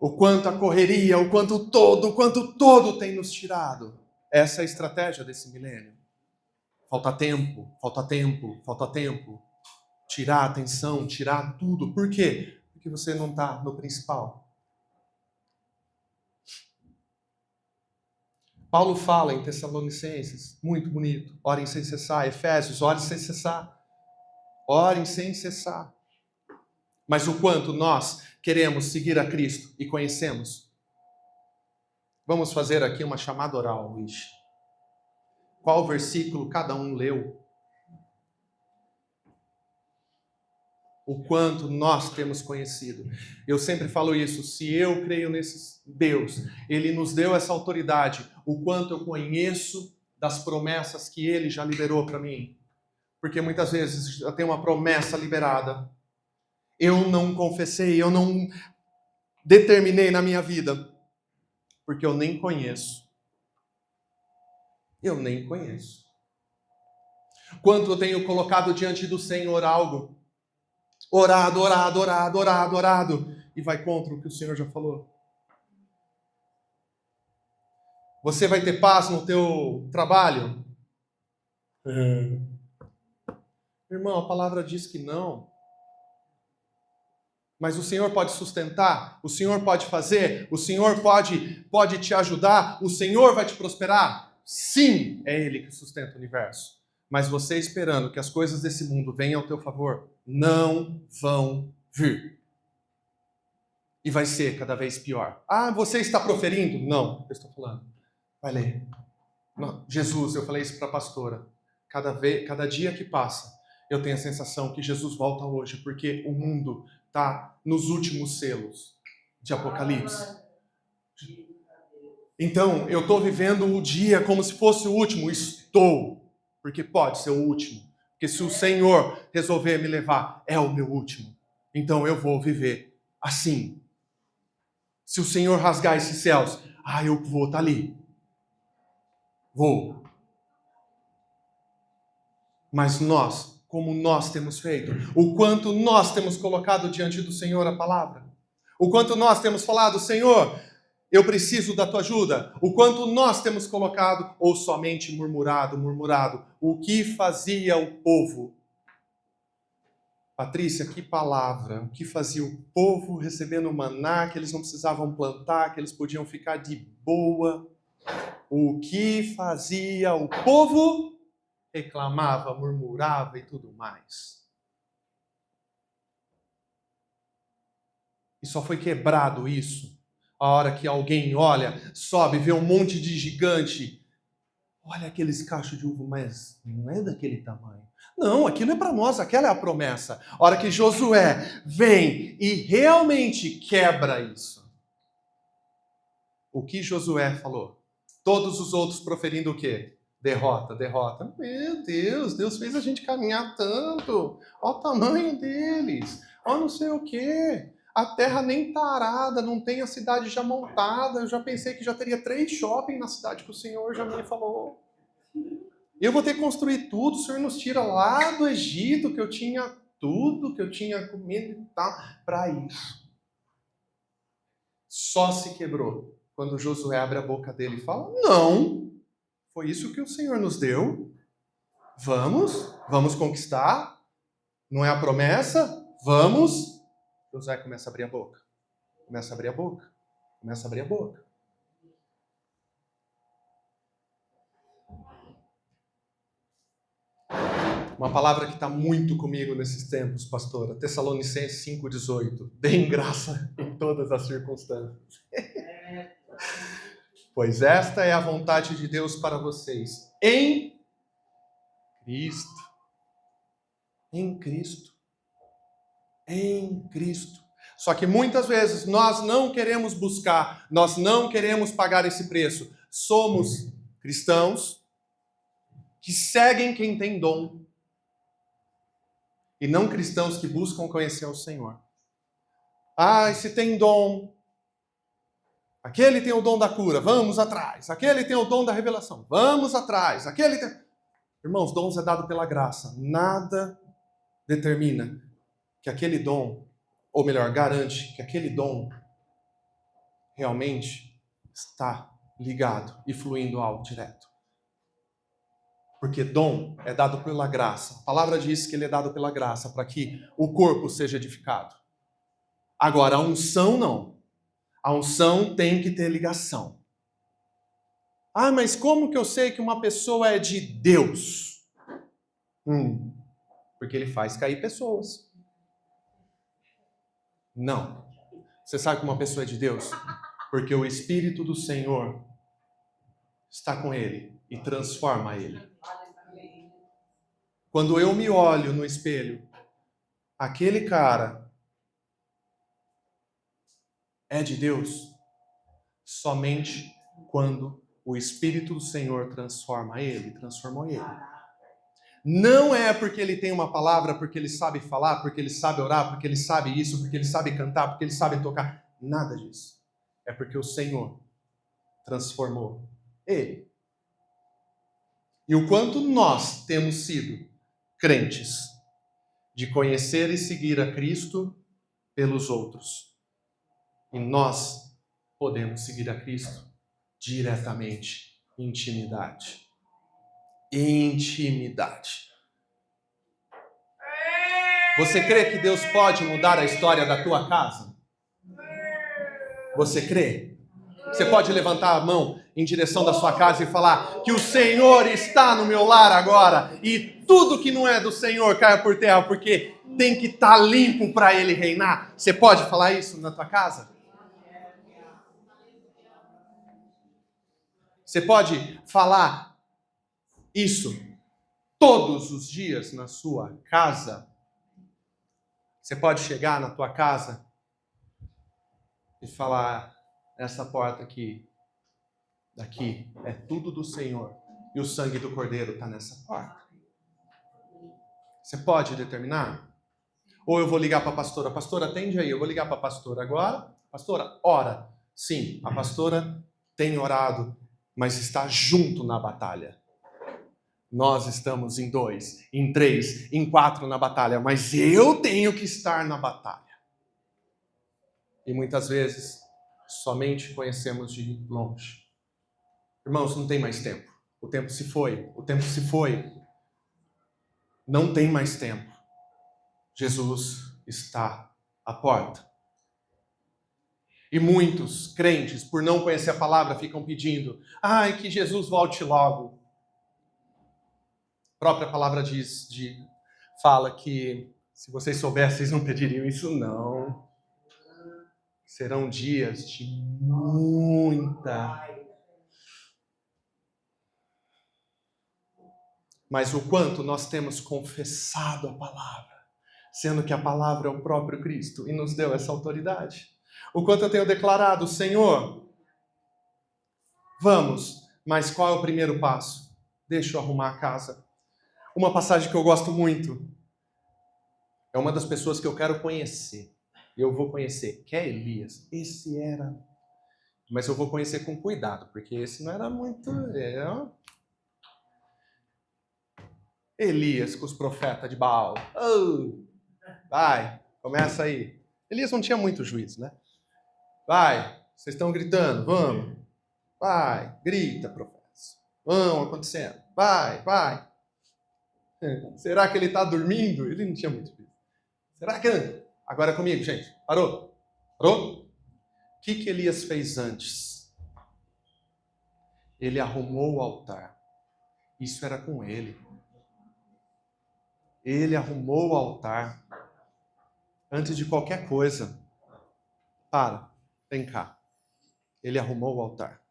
o quanto a correria, o quanto todo tem nos tirado. Essa é a estratégia desse milênio. Falta tempo. Tirar a atenção, tirar tudo. Por quê? Porque você não está no principal. Paulo fala em Tessalonicenses, muito bonito, orem sem cessar. Efésios, orem sem cessar. Orem sem cessar. Mas o quanto nós queremos seguir a Cristo e conhecemos? Vamos fazer aqui uma chamada oral, Luiz. Qual versículo cada um leu? O quanto nós temos conhecido. Eu sempre falo isso, se eu creio nesse Deus, Ele nos deu essa autoridade, o quanto eu conheço das promessas que Ele já liberou para mim. Porque muitas vezes já tem uma promessa liberada. Eu não confessei, eu não determinei na minha vida, porque eu nem conheço. Eu nem conheço. Quanto eu tenho colocado diante do Senhor algo, orado, e vai contra o que o Senhor já falou. Você vai ter paz no teu trabalho? Irmão, a palavra diz que não. Mas o Senhor pode sustentar, o Senhor pode fazer, o Senhor pode te ajudar, o Senhor vai te prosperar. Sim, é Ele que sustenta o universo. Mas você esperando que as coisas desse mundo venham ao teu favor, não vão vir. E vai ser cada vez pior. Ah, você está proferindo? Não, eu estou falando. Vai ler. Não, Jesus, eu falei isso para a pastora. Cada dia que passa, eu tenho a sensação que Jesus volta hoje, porque o mundo está nos últimos selos de Apocalipse. Então, eu estou vivendo o dia como se fosse o último. Estou, porque pode ser o último. Porque se o Senhor resolver me levar, é o meu último. Então eu vou viver assim. Se o Senhor rasgar esses céus, eu vou estar ali. Vou. Mas nós, como nós temos feito, o quanto nós temos colocado diante do Senhor a palavra, o quanto nós temos falado, Senhor, eu preciso da tua ajuda, o quanto nós temos colocado, ou somente murmurado, o que fazia o povo. Patrícia, que palavra, o que fazia o povo recebendo maná, que eles não precisavam plantar, que eles podiam ficar de boa. O que fazia o povo? Reclamava, murmurava e tudo mais. E só foi quebrado isso a hora que alguém olha, sobe, vê um monte de gigante. Olha aqueles cachos de uva, mas não é daquele tamanho. Não, aquilo é para nós, aquela é a promessa. A hora que Josué vem e realmente quebra isso. O que Josué falou? Todos os outros proferindo o quê? Derrota. Meu Deus, Deus fez a gente caminhar tanto. Olha o tamanho deles. Olha não sei o quê. A terra nem tá arada, não tem a cidade já montada. Eu já pensei que já teria 3 shopping na cidade que o Senhor já me falou. Eu vou ter que construir tudo, o Senhor nos tira lá do Egito, que eu tinha tudo, que eu tinha comido e tal, para isso. Só se quebrou quando Josué abre a boca dele e fala, não, foi isso que o Senhor nos deu, vamos conquistar, não é a promessa, vamos. Josué começa a abrir a boca, começa a abrir a boca, começa a abrir a boca. Uma palavra que está muito comigo nesses tempos, pastora. Tessalonicenses 5,18. Deem graça em todas as circunstâncias. Pois esta é a vontade de Deus para vocês. Em Cristo. Em Cristo. Em Cristo. Só que muitas vezes nós não queremos buscar, nós não queremos pagar esse preço. Somos cristãos que seguem quem tem dom. E não cristãos que buscam conhecer o Senhor. Se tem dom. Aquele tem o dom da cura, vamos atrás. Aquele tem o dom da revelação, vamos atrás. Aquele tem... Irmãos, dons é dado pela graça. Nada determina que aquele dom, ou melhor, garante que aquele dom realmente está ligado e fluindo algo direto. Porque dom é dado pela graça. A palavra diz que ele é dado pela graça para que o corpo seja edificado. Agora, a unção não. A unção tem que ter ligação. Mas como que eu sei que uma pessoa é de Deus? Porque ele faz cair pessoas. Não. Você sabe que uma pessoa é de Deus? Porque o Espírito do Senhor está com ele e transforma ele. Quando eu me olho no espelho, aquele cara é de Deus somente quando o Espírito do Senhor transformou ele. Não é porque ele tem uma palavra, porque ele sabe falar, porque ele sabe orar, porque ele sabe isso, porque ele sabe cantar, porque ele sabe tocar. Nada disso. É porque o Senhor transformou ele. E o quanto nós temos sido crentes de conhecer e seguir a Cristo pelos outros. E nós podemos seguir a Cristo diretamente, intimidade. Intimidade. Você crê que Deus pode mudar a história da tua casa? Você crê? Você pode levantar a mão em direção da sua casa e falar que o Senhor está no meu lar agora e tudo que não é do Senhor caia por terra, porque tem que estar limpo para Ele reinar. Você pode falar isso na tua casa? Você pode falar isso todos os dias na sua casa? Você pode chegar na tua casa e falar, essa porta aqui, daqui, é tudo do Senhor. E o sangue do Cordeiro está nessa porta. Você pode determinar? Ou eu vou ligar para a pastora. Pastora, atende aí. Eu vou ligar para a pastora agora. Pastora, ora. Sim, a pastora tem orado, mas está junto na batalha. Nós estamos em 2, em 3, em 4 na batalha, mas eu tenho que estar na batalha. E muitas vezes, somente conhecemos de longe. Irmãos, não tem mais tempo. O tempo se foi. O tempo se foi. Não tem mais tempo. Jesus está à porta. E muitos crentes, por não conhecer a palavra, ficam pedindo, que Jesus volte logo. A própria palavra fala que, se vocês soubessem, vocês não pediriam isso, não. Serão dias de muita. Mas o quanto nós temos confessado a palavra, sendo que a palavra é o próprio Cristo e nos deu essa autoridade. O quanto eu tenho declarado, Senhor, vamos, mas qual é o primeiro passo? Deixa eu arrumar a casa. Uma passagem que eu gosto muito, é uma das pessoas que eu quero conhecer, e eu vou conhecer, que é Elias. Esse era, mas eu vou conhecer com cuidado, porque esse não era muito... Elias com os profetas de Baal. Oh, vai, começa aí. Elias não tinha muito juízo, né? Vai, vocês estão gritando, vamos. Vai, grita, profeta. Vão acontecendo. Vai, vai. Será que ele está dormindo? Ele não tinha muito juízo. Será que... Agora comigo, gente. Parou? Parou? O que Elias fez antes? Ele arrumou o altar. Isso era com ele. Ele arrumou o altar antes de qualquer coisa. Vem cá. Ele arrumou o altar.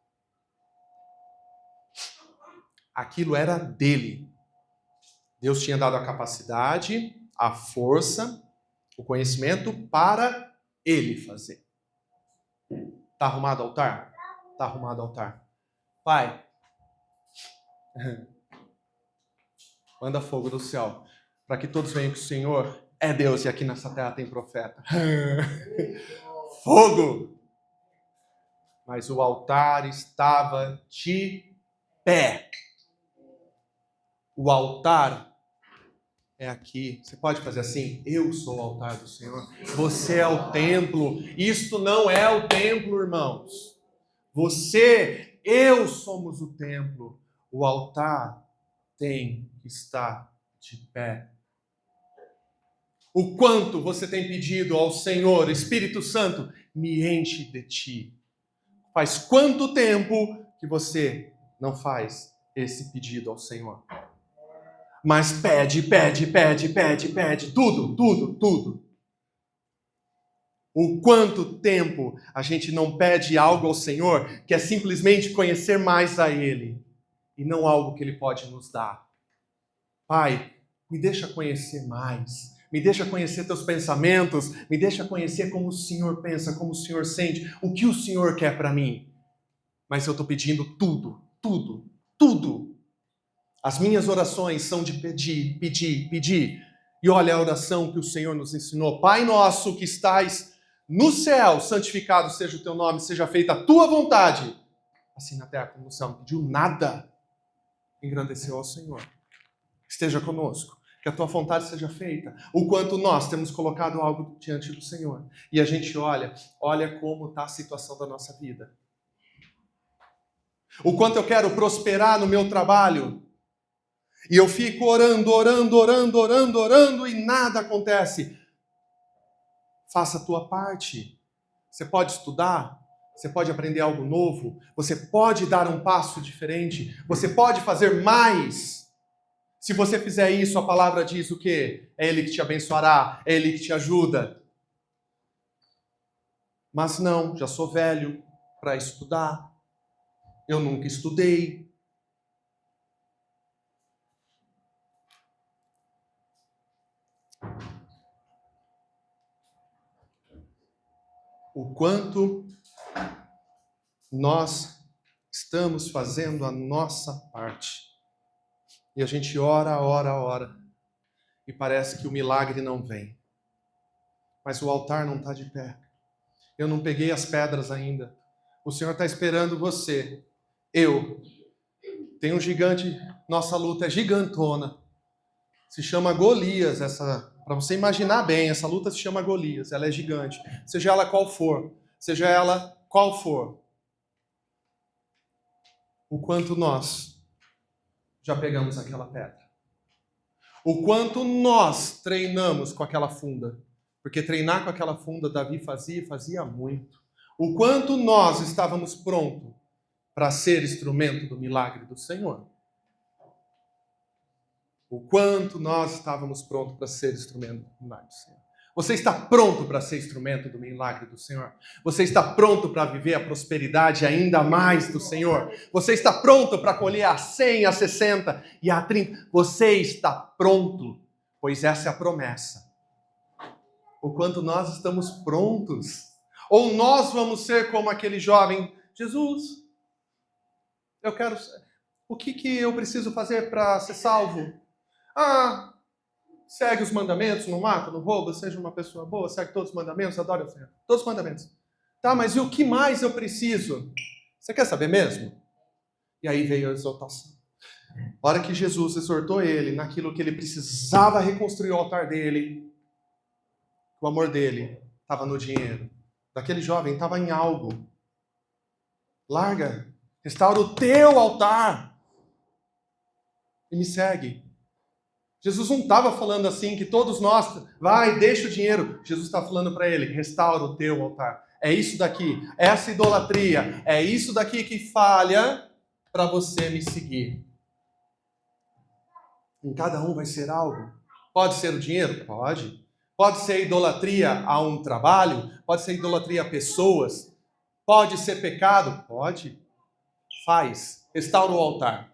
Aquilo era dele. Deus tinha dado a capacidade, a força, o conhecimento para ele fazer. Está arrumado o altar? Está arrumado o altar. Pai, manda fogo do céu, para que todos vejam que o Senhor é Deus e aqui nessa terra tem profeta. Fogo! Mas o altar estava de pé. O altar é aqui. Você pode fazer assim? Eu sou o altar do Senhor. Você é o templo. Isto não é o templo, irmãos. Eu somos o templo. O altar tem que estar de pé. O quanto você tem pedido ao Senhor, Espírito Santo, me enche de ti. Faz quanto tempo que você não faz esse pedido ao Senhor? Mas pede, tudo. O quanto tempo a gente não pede algo ao Senhor, que é simplesmente conhecer mais a Ele, e não algo que Ele pode nos dar. Pai, me deixa conhecer mais, me deixa conhecer teus pensamentos, me deixa conhecer como o Senhor pensa, como o Senhor sente, o que o Senhor quer para mim. Mas eu estou pedindo tudo. As minhas orações são de pedir. E olha a oração que o Senhor nos ensinou. Pai nosso que estais no céu, santificado seja o teu nome, seja feita a tua vontade. Assim na terra como no céu. Não pediu nada. Engrandeceu ao Senhor. Esteja conosco. Que a tua vontade seja feita. O quanto nós temos colocado algo diante do Senhor. E a gente olha como está a situação da nossa vida. O quanto eu quero prosperar no meu trabalho. E eu fico orando e nada acontece. Faça a tua parte. Você pode estudar, você pode aprender algo novo, você pode dar um passo diferente, você pode fazer mais. Se você fizer isso, a palavra diz o quê? É Ele que te abençoará, é Ele que te ajuda. Mas não, já sou velho para estudar, eu nunca estudei. O quanto nós estamos fazendo a nossa parte. E a gente ora. E parece que o milagre não vem. Mas o altar não está de pé. Eu não peguei as pedras ainda. O Senhor está esperando você. Tem um gigante, nossa luta é gigantona. Se chama Golias, para você imaginar bem, essa luta se chama Golias, ela é gigante. Seja ela qual for. O quanto nós já pegamos aquela pedra. O quanto nós treinamos com aquela funda. Porque treinar com aquela funda Davi fazia muito. O quanto nós estávamos prontos para ser instrumento do milagre do Senhor. O quanto nós estávamos prontos para ser instrumento do milagre do Senhor. Você está pronto para ser instrumento do milagre do Senhor? Você está pronto para viver a prosperidade ainda mais do Senhor? Você está pronto para colher a 100, a 60 e a 30? Você está pronto, pois essa é a promessa. O quanto nós estamos prontos. Ou nós vamos ser como aquele jovem, Jesus, o que eu preciso fazer para ser salvo? Segue os mandamentos, não mata, não rouba, seja uma pessoa boa, segue todos os mandamentos, adore o Senhor. Todos os mandamentos. Tá, mas e o que mais eu preciso? Você quer saber mesmo? E aí veio a exaltação. A hora que Jesus exortou ele naquilo que ele precisava reconstruir o altar dele, o amor dele estava no dinheiro. Daquele jovem estava em algo. Larga, restaura o teu altar e me segue. Jesus não estava falando assim que todos nós, vai, deixa o dinheiro. Jesus está falando para ele, restaura o teu altar. É isso daqui, essa idolatria, é isso daqui que falha para você me seguir. Em cada um vai ser algo. Pode ser o dinheiro? Pode. Pode ser idolatria a um trabalho? Pode ser idolatria a pessoas? Pode ser pecado? Pode. Faz. Restaura o altar.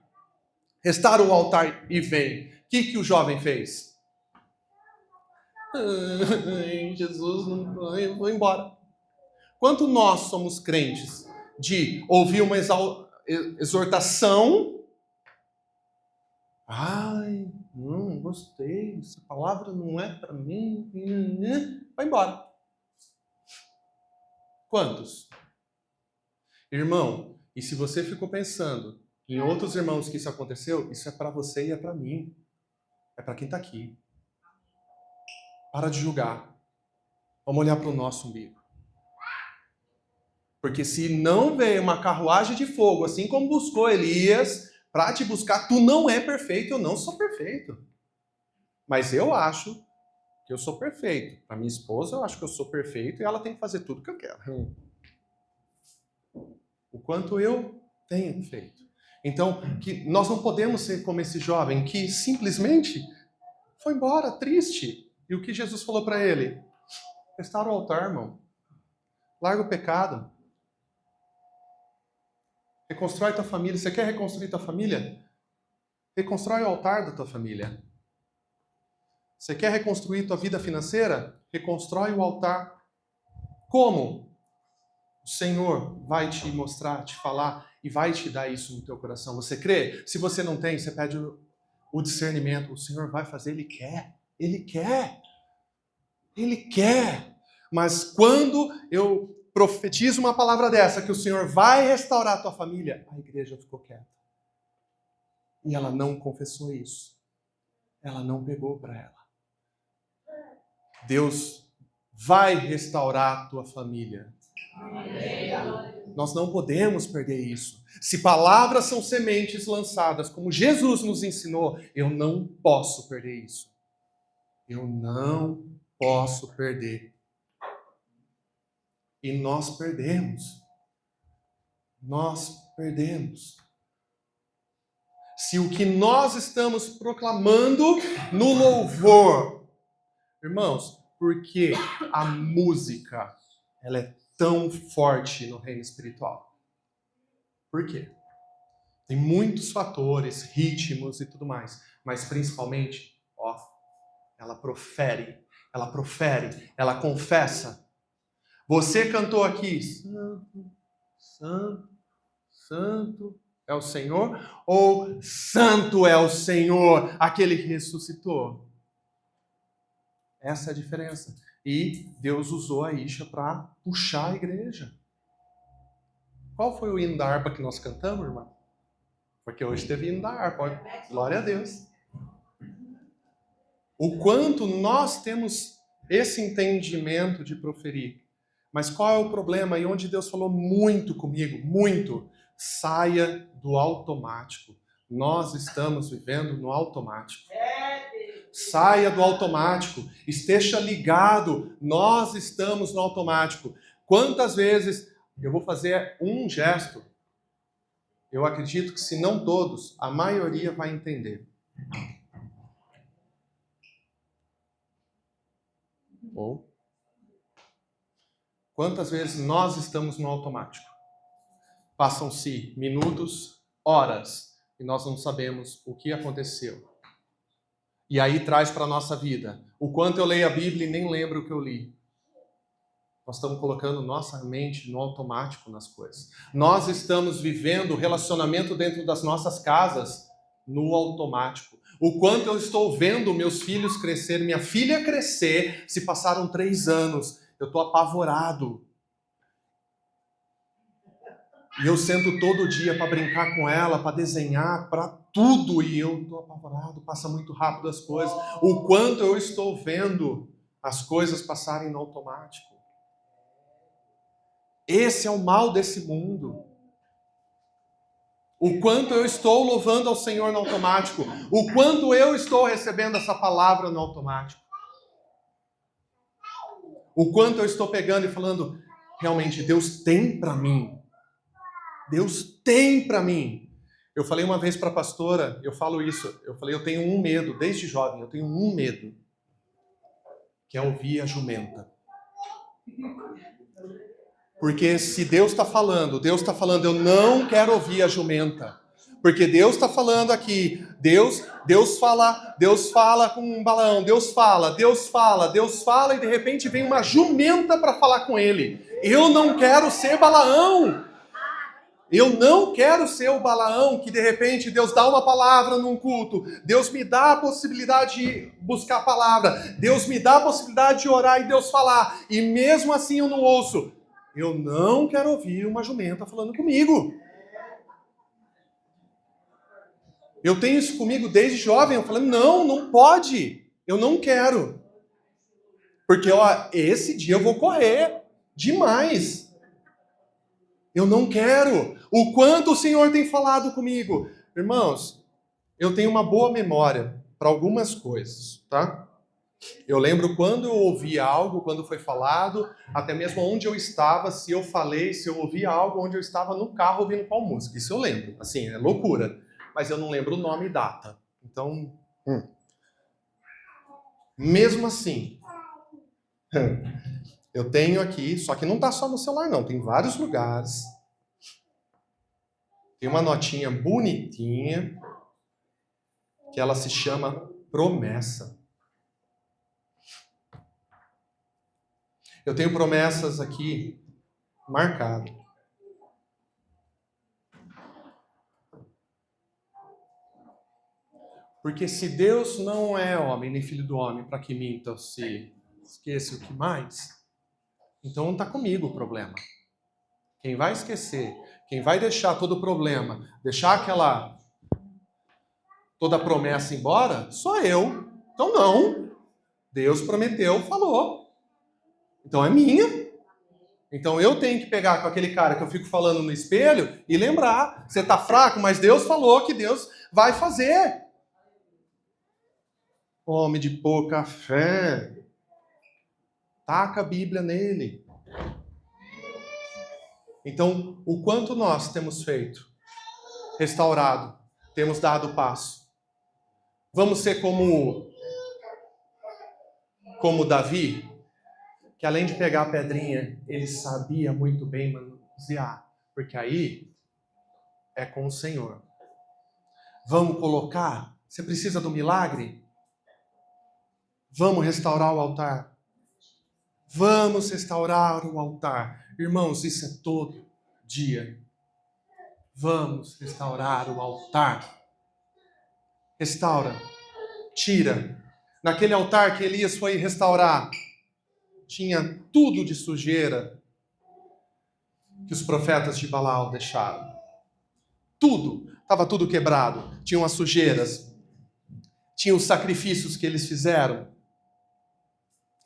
Restaura o altar e vem. O que o jovem fez? Jesus, não, eu vou embora. Quanto nós somos crentes de ouvir uma exortação, ai, não gostei, essa palavra não é para mim, vai embora. Quantos? Irmão, e se você ficou pensando em outros irmãos que isso aconteceu, isso é para você e é para mim. É para quem está aqui. Para de julgar. Vamos olhar para o nosso umbigo. Porque se não veio uma carruagem de fogo, assim como buscou Elias, para te buscar, tu não é perfeito, eu não sou perfeito. Mas eu acho que eu sou perfeito. Para minha esposa, eu acho que eu sou perfeito e ela tem que fazer tudo que eu quero. O quanto eu tenho feito. Então, que nós não podemos ser como esse jovem que simplesmente foi embora, triste. E o que Jesus falou para ele? Restaura o altar, irmão. Larga o pecado. Reconstrói tua família. Você quer reconstruir tua família? Reconstrói o altar da tua família. Você quer reconstruir tua vida financeira? Reconstrói o altar. Como? O Senhor vai te mostrar, te falar e vai te dar isso no teu coração. Você crê? Se você não tem, você pede o discernimento. O Senhor vai fazer, Ele quer. Ele quer. Ele quer. Mas quando eu profetizo uma palavra dessa, que o Senhor vai restaurar a tua família, a igreja ficou quieta. E ela não confessou isso. Ela não pegou para ela. Deus vai restaurar a tua família. Nós não podemos perder isso. Se palavras são sementes lançadas, como Jesus nos ensinou, eu não posso perder isso. Eu não posso perder. E nós perdemos. Nós perdemos. Se o que nós estamos proclamando no louvor, irmãos, porque a música, ela é tão forte no reino espiritual. Por quê? Tem muitos fatores, ritmos e tudo mais, mas principalmente, ela profere, ela confessa. Você cantou aqui, santo, santo, santo é o Senhor, ou santo é o Senhor, aquele que ressuscitou? Essa é a diferença. E Deus usou a Isha para puxar a igreja. Qual foi o hino da harpa que nós cantamos, irmão? Porque hoje teve hino da harpa. Glória a Deus. O quanto nós temos esse entendimento de proferir. Mas qual é o problema? E onde Deus falou muito comigo, muito. Saia do automático. Nós estamos vivendo no automático. Saia do automático. Esteja ligado. Nós estamos no automático. Quantas vezes eu vou fazer um gesto? Eu acredito que se não todos, a maioria vai entender. Ou quantas vezes nós estamos no automático? Passam-se minutos, horas, e nós não sabemos o que aconteceu. E aí traz para a nossa vida. O quanto eu leio a Bíblia e nem lembro o que eu li. Nós estamos colocando nossa mente no automático nas coisas. Nós estamos vivendo o relacionamento dentro das nossas casas no automático. O quanto eu estou vendo meus filhos crescer, minha filha crescer, se passaram 3 anos. Eu estou apavorado. E eu sento todo dia para brincar com ela, para desenhar, para tudo e eu estou apavorado, passa muito rápido as coisas. O quanto eu estou vendo as coisas passarem no automático. Esse é o mal desse mundo. O quanto eu estou louvando ao Senhor no automático. O quanto eu estou recebendo essa palavra no automático. O quanto eu estou pegando e falando, realmente, Deus tem para mim. Deus tem para mim. Eu falei uma vez para a pastora, eu falo isso, eu falei, eu tenho um medo, desde jovem, eu tenho um medo, que é ouvir a jumenta. Porque se Deus está falando, eu não quero ouvir a jumenta. Porque Deus está falando aqui, Deus fala com um Balaão, Deus fala, e de repente vem uma jumenta para falar com ele. Eu não quero ser Balaão. Eu não quero ser o Balaão que de repente Deus dá uma palavra num culto, Deus me dá a possibilidade de buscar a palavra, Deus me dá a possibilidade de orar e Deus falar, e mesmo assim eu não ouço. Eu não quero ouvir uma jumenta falando comigo. Eu tenho isso comigo desde jovem, eu falei, não pode, eu não quero. Porque esse dia eu vou correr demais. Eu não quero. O quanto o Senhor tem falado comigo. Irmãos, eu tenho uma boa memória para algumas coisas, tá? Eu lembro quando eu ouvi algo, quando foi falado, até mesmo onde eu estava, se eu ouvi algo, onde eu estava no carro ouvindo qual música. Isso eu lembro. Assim, é loucura. Mas eu não lembro o nome e data. Então, mesmo assim, eu tenho aqui, só que não está só no celular não, tem vários lugares. Tem uma notinha bonitinha, que ela se chama Promessa. Eu tenho promessas aqui marcadas. Porque se Deus não é homem, nem filho do homem, para que minta, se esqueça o que mais, então não está comigo o problema. Quem vai esquecer, quem vai deixar todo o problema, deixar toda a promessa embora, sou eu. Então não. Deus prometeu, falou. Então é minha. Então eu tenho que pegar com aquele cara que eu fico falando no espelho e lembrar, você está fraco, mas Deus falou que Deus vai fazer. Homem de pouca fé. Taca a Bíblia nele. Então, o quanto nós temos feito, restaurado, temos dado passo. Vamos ser como Davi, que além de pegar a pedrinha, ele sabia muito bem manusear, porque aí é com o Senhor. Vamos colocar, você precisa do milagre? Vamos restaurar o altar. Vamos restaurar o altar. Irmãos, isso é todo dia. Vamos restaurar o altar. Restaura. Tira. Naquele altar que Elias foi restaurar, tinha tudo de sujeira que os profetas de Baal deixaram. Tudo. Estava tudo quebrado. Tinham as sujeiras. Tinham os sacrifícios que eles fizeram.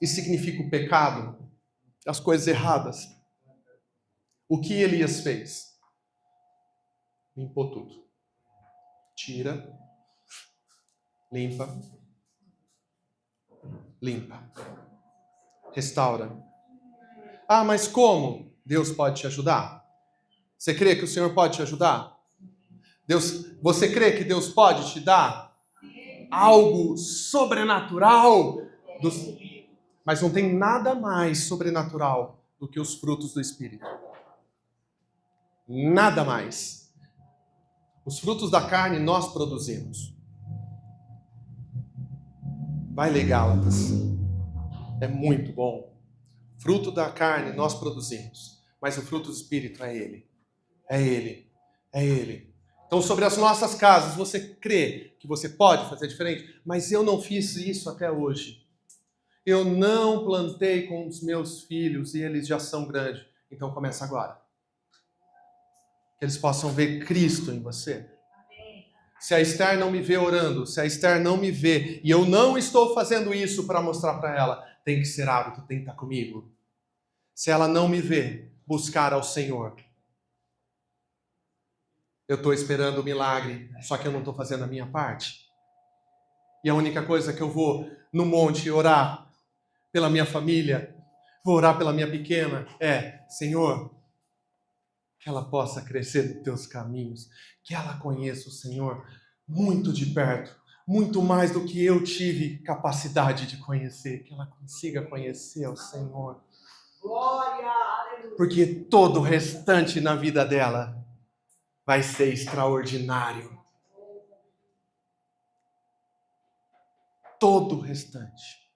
Isso significa o pecado, as coisas erradas. O que Elias fez? Limpou tudo. Tira, limpa, restaura. Ah, mas como? Deus pode te ajudar? Você crê que o Senhor pode te ajudar? Você crê que Deus pode te dar algo sobrenatural? Mas não tem nada mais sobrenatural do que os frutos do Espírito. Nada mais. Os frutos da carne nós produzimos. Vai ler Gálatas. É muito bom. Fruto da carne nós produzimos. Mas o fruto do Espírito é Ele. É Ele. É Ele. Então, sobre as nossas casas, você crê que você pode fazer diferente? Mas eu não fiz isso até hoje. Eu não plantei com os meus filhos e eles já são grandes. Então começa agora. Que eles possam ver Cristo em você. Se a Esther não me vê orando, se a Esther não me vê, e eu não estou fazendo isso para mostrar para ela, tem que ser hábito, tem que estar comigo. Se ela não me vê buscar ao Senhor, eu estou esperando o milagre, só que eu não estou fazendo a minha parte. E a única coisa que eu vou no monte orar pela minha família, vou orar pela minha pequena, é: Senhor, que ela possa crescer nos teus caminhos, que ela conheça o Senhor muito de perto, muito mais do que eu tive capacidade de conhecer, que ela consiga conhecer o Senhor. Porque todo o restante na vida dela vai ser extraordinário. Todo o restante.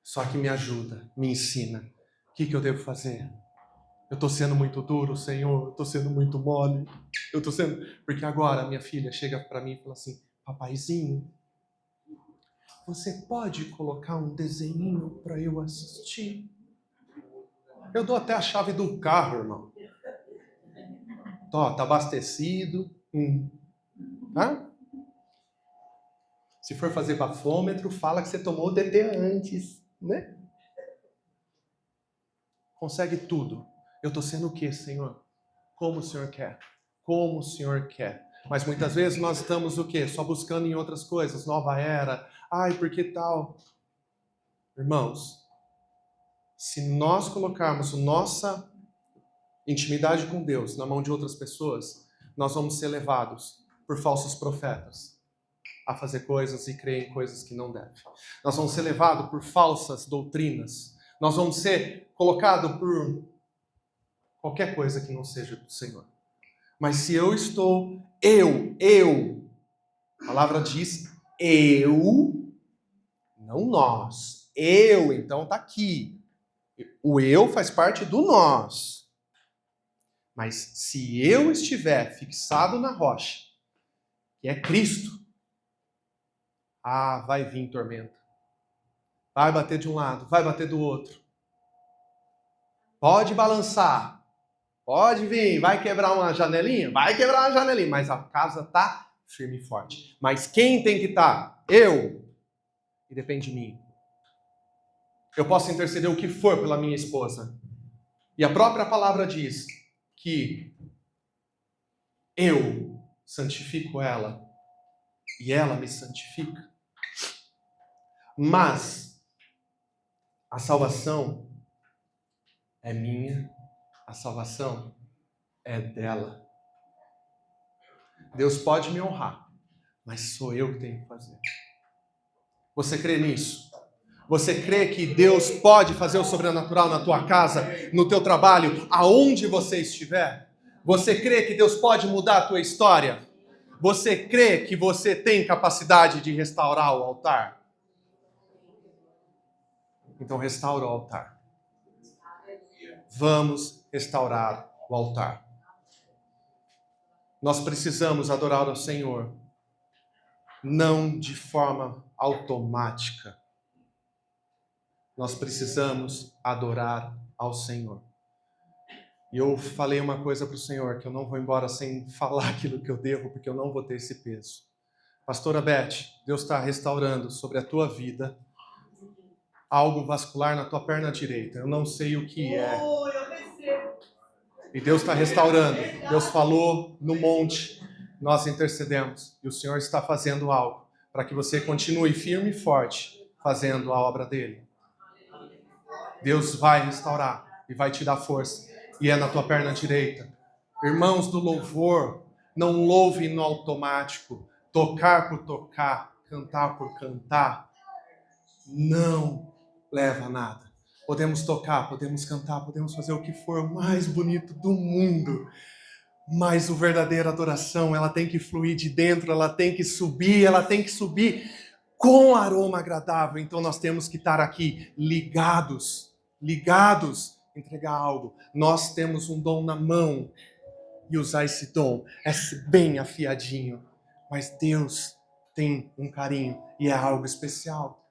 Só que me ajuda, me ensina. O que eu devo fazer? Eu estou sendo muito duro, Senhor. Eu estou sendo muito mole. Porque agora a minha filha chega para mim e fala assim: papaizinho, você pode colocar um desenho para eu assistir? Eu dou até a chave do carro, irmão. Tá abastecido. Tá? Se for fazer bafômetro, fala que você tomou o DT antes, né? Consegue tudo. Eu estou sendo o quê, Senhor? Como o Senhor quer. Como o Senhor quer. Mas muitas vezes nós estamos o quê? Só buscando em outras coisas. Nova era. Ai, por que tal? Irmãos, se nós colocarmos nossa intimidade com Deus na mão de outras pessoas, nós vamos ser levados por falsos profetas a fazer coisas e crer em coisas que não devem. Nós vamos ser levados por falsas doutrinas. Nós vamos ser colocados por qualquer coisa que não seja do Senhor. Mas se eu estou, a palavra diz eu, não nós. Eu, então está aqui. O eu faz parte do nós. Mas se eu estiver fixado na rocha, que é Cristo, vai vir tormenta. Vai bater de um lado, vai bater do outro. Pode balançar. Pode vir, vai quebrar uma janelinha? Vai quebrar uma janelinha, mas a casa está firme e forte. Mas quem tem que estar? Eu. E depende de mim. Eu posso interceder o que for pela minha esposa. E a própria palavra diz que eu santifico ela e ela me santifica. Mas a salvação é minha, a salvação é dela. Deus pode me honrar, mas sou eu que tenho que fazer. Você crê nisso? Você crê que Deus pode fazer o sobrenatural na tua casa, no teu trabalho, aonde você estiver? Você crê que Deus pode mudar a tua história? Você crê que você tem capacidade de restaurar o altar? Então restaura o altar. Vamos restaurar o altar. Nós precisamos adorar ao Senhor, não de forma automática. Nós precisamos adorar ao Senhor. E eu falei uma coisa para o Senhor, que eu não vou embora sem falar aquilo que eu devo, porque eu não vou ter esse peso. Pastora Beth, Deus está restaurando sobre a tua vida algo vascular na tua perna direita. Eu não sei o que é. E Deus está restaurando. Deus falou no monte, nós intercedemos. E o Senhor está fazendo algo para que você continue firme e forte fazendo a obra dele. Deus vai restaurar e vai te dar força. E é na tua perna direita. Irmãos do louvor, não louve no automático. Tocar por tocar, cantar por cantar. Não leva a nada. Podemos tocar, podemos cantar, podemos fazer o que for mais bonito do mundo. Mas a verdadeira adoração, ela tem que fluir de dentro, ela tem que subir com aroma agradável. Então nós temos que estar aqui ligados, entregar algo. Nós temos um dom na mão e usar esse dom é bem afiadinho. Mas Deus tem um carinho e é algo especial.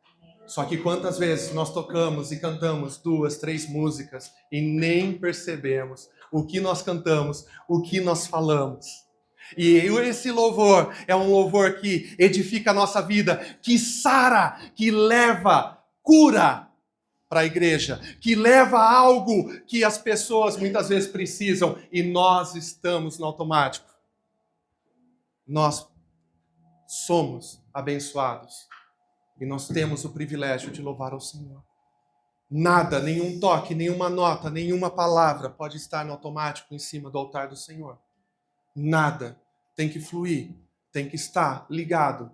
Só que quantas vezes nós tocamos e cantamos 2, 3 músicas e nem percebemos o que nós cantamos, o que nós falamos. E esse louvor é um louvor que edifica a nossa vida, que sara, que leva cura para a igreja, que leva algo que as pessoas muitas vezes precisam e nós estamos no automático. Nós somos abençoados e nós temos o privilégio de louvar ao Senhor. Nada, nenhum toque, nenhuma nota, nenhuma palavra pode estar no automático em cima do altar do Senhor. Nada. Tem que fluir, tem que estar ligado.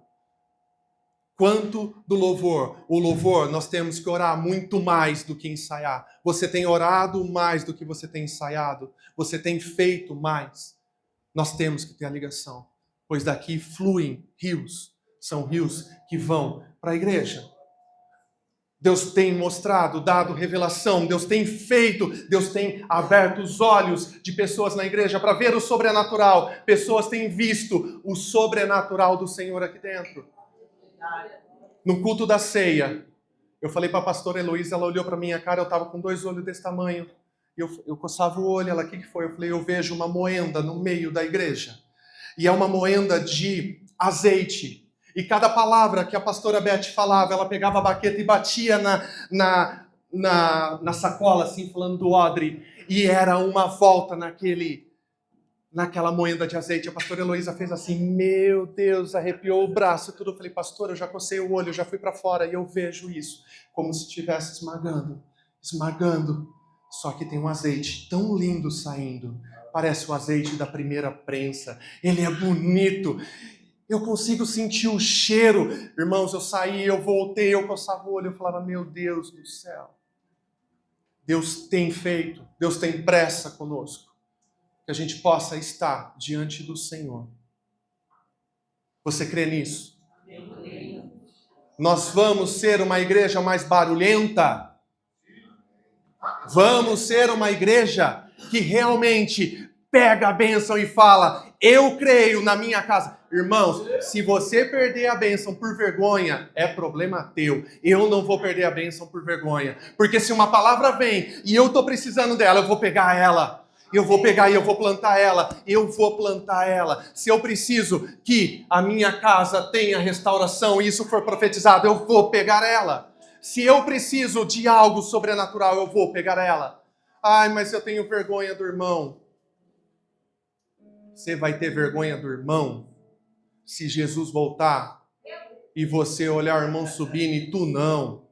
Quanto do louvor? O louvor, nós temos que orar muito mais do que ensaiar. Você tem orado mais do que você tem ensaiado? Você tem feito mais? Nós temos que ter a ligação, pois daqui fluem rios. São rios que vão para a igreja. Deus tem mostrado, dado revelação, Deus tem feito, Deus tem aberto os olhos de pessoas na igreja para ver o sobrenatural. Pessoas têm visto o sobrenatural do Senhor aqui dentro. No culto da ceia, eu falei para a pastora Heloísa, ela olhou para minha cara, eu estava com 2 olhos desse tamanho. Eu coçava o olho, ela, o que foi? Eu falei, eu vejo uma moenda no meio da igreja. E é uma moenda de azeite. E cada palavra que a pastora Beth falava, ela pegava a baqueta e batia na sacola, assim, falando do odre. E era uma volta naquela moenda de azeite. A pastora Heloísa fez assim, meu Deus, arrepiou o braço e tudo. Eu falei, pastor, eu já cocei o olho, eu já fui para fora e eu vejo isso. Como se estivesse esmagando. Só que tem um azeite tão lindo saindo. Parece o azeite da primeira prensa. Ele é bonito. Eu consigo sentir o cheiro. Irmãos, eu saí, eu voltei, eu coçava o olho, eu falava, meu Deus do céu. Deus tem feito, Deus tem pressa conosco. Que a gente possa estar diante do Senhor. Você crê nisso? Nós vamos ser uma igreja mais barulhenta? Vamos ser uma igreja que realmente pega a bênção e fala, eu creio na minha casa. Irmãos, se você perder a bênção por vergonha, é problema teu. Eu não vou perder a bênção por vergonha. Porque se uma palavra vem e eu estou precisando dela, eu vou pegar ela. Eu vou pegar e eu vou plantar ela. Eu vou plantar ela. Se eu preciso que a minha casa tenha restauração e isso for profetizado, eu vou pegar ela. Se eu preciso de algo sobrenatural, eu vou pegar ela. Ai, mas eu tenho vergonha do irmão. Você vai ter vergonha do irmão se Jesus voltar e você olhar o irmão subindo e tu não.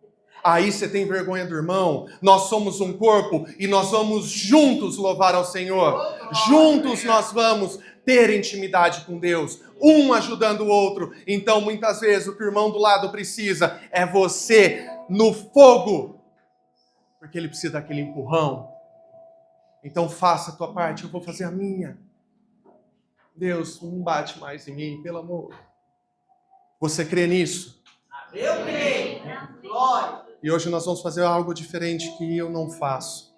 Aí você tem vergonha do irmão. Nós somos um corpo e nós vamos juntos louvar ao Senhor. Juntos nós vamos ter intimidade com Deus, um ajudando o outro. Então, muitas vezes, o que o irmão do lado precisa é você no fogo, porque ele precisa daquele empurrão. Então, faça a tua parte, eu vou fazer a minha. Deus, não bate mais em mim, pelo amor. Você crê nisso? Eu creio. Glória. E hoje nós vamos fazer algo diferente que eu não faço.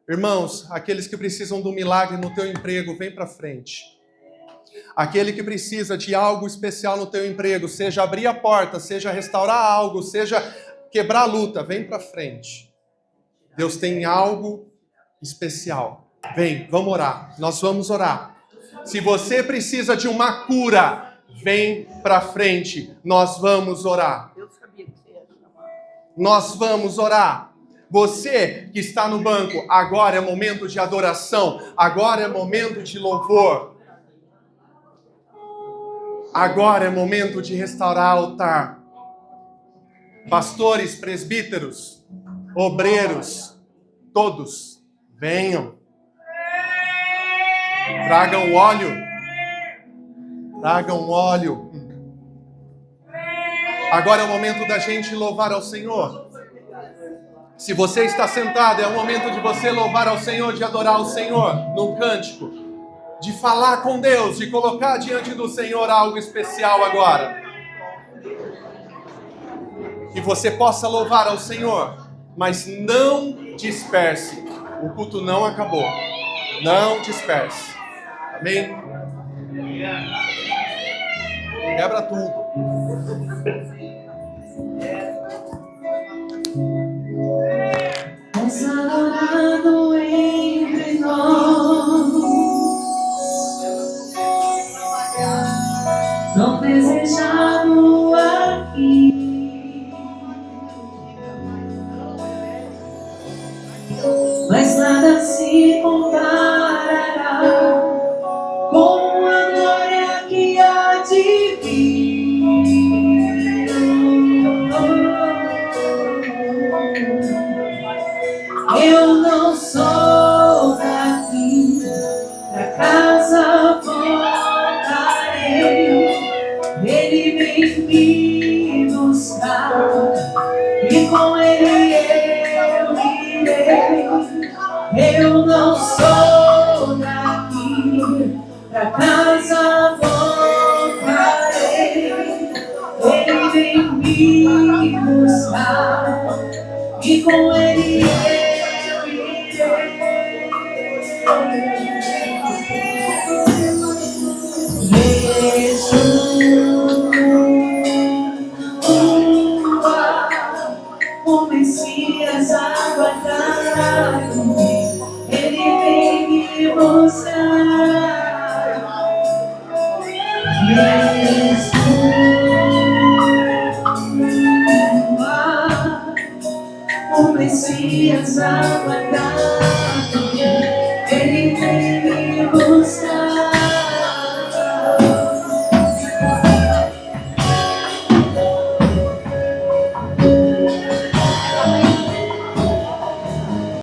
Irmãos, aqueles que precisam do milagre no teu emprego, vem para frente. Aquele que precisa de algo especial no teu emprego, seja abrir a porta, seja restaurar algo, seja quebrar a luta, vem para frente. Deus tem algo especial. Vem, vamos orar. Nós vamos orar. Se você precisa de uma cura, vem para frente. Nós vamos orar. Eu sabia que você ia chamar. Nós vamos orar. Você que está no banco, agora é momento de adoração. Agora é momento de louvor. Agora é momento de restaurar o altar. Pastores, presbíteros, obreiros, todos, venham. Tragam óleo. Tragam óleo. Agora é o momento da gente louvar ao Senhor. Se você está sentado, é o momento de você louvar ao Senhor, de adorar ao Senhor, num cântico, de falar com Deus, de colocar diante do Senhor algo especial agora. Que você possa louvar ao Senhor, mas não disperse. O culto não acabou. Não disperse. Amém? Quebra tudo. És adorado entre nós. mas nada se comparará com a glória que há de vir. Eu não sou daqui, pra casa voltarei. Ele vem me buscar e com ele eu irei. Eu não sou daqui, pra casa voltarei. Ele vem me buscar e com ele eu o Messias aguardado, ele vem me buscar. O Messias aguardado,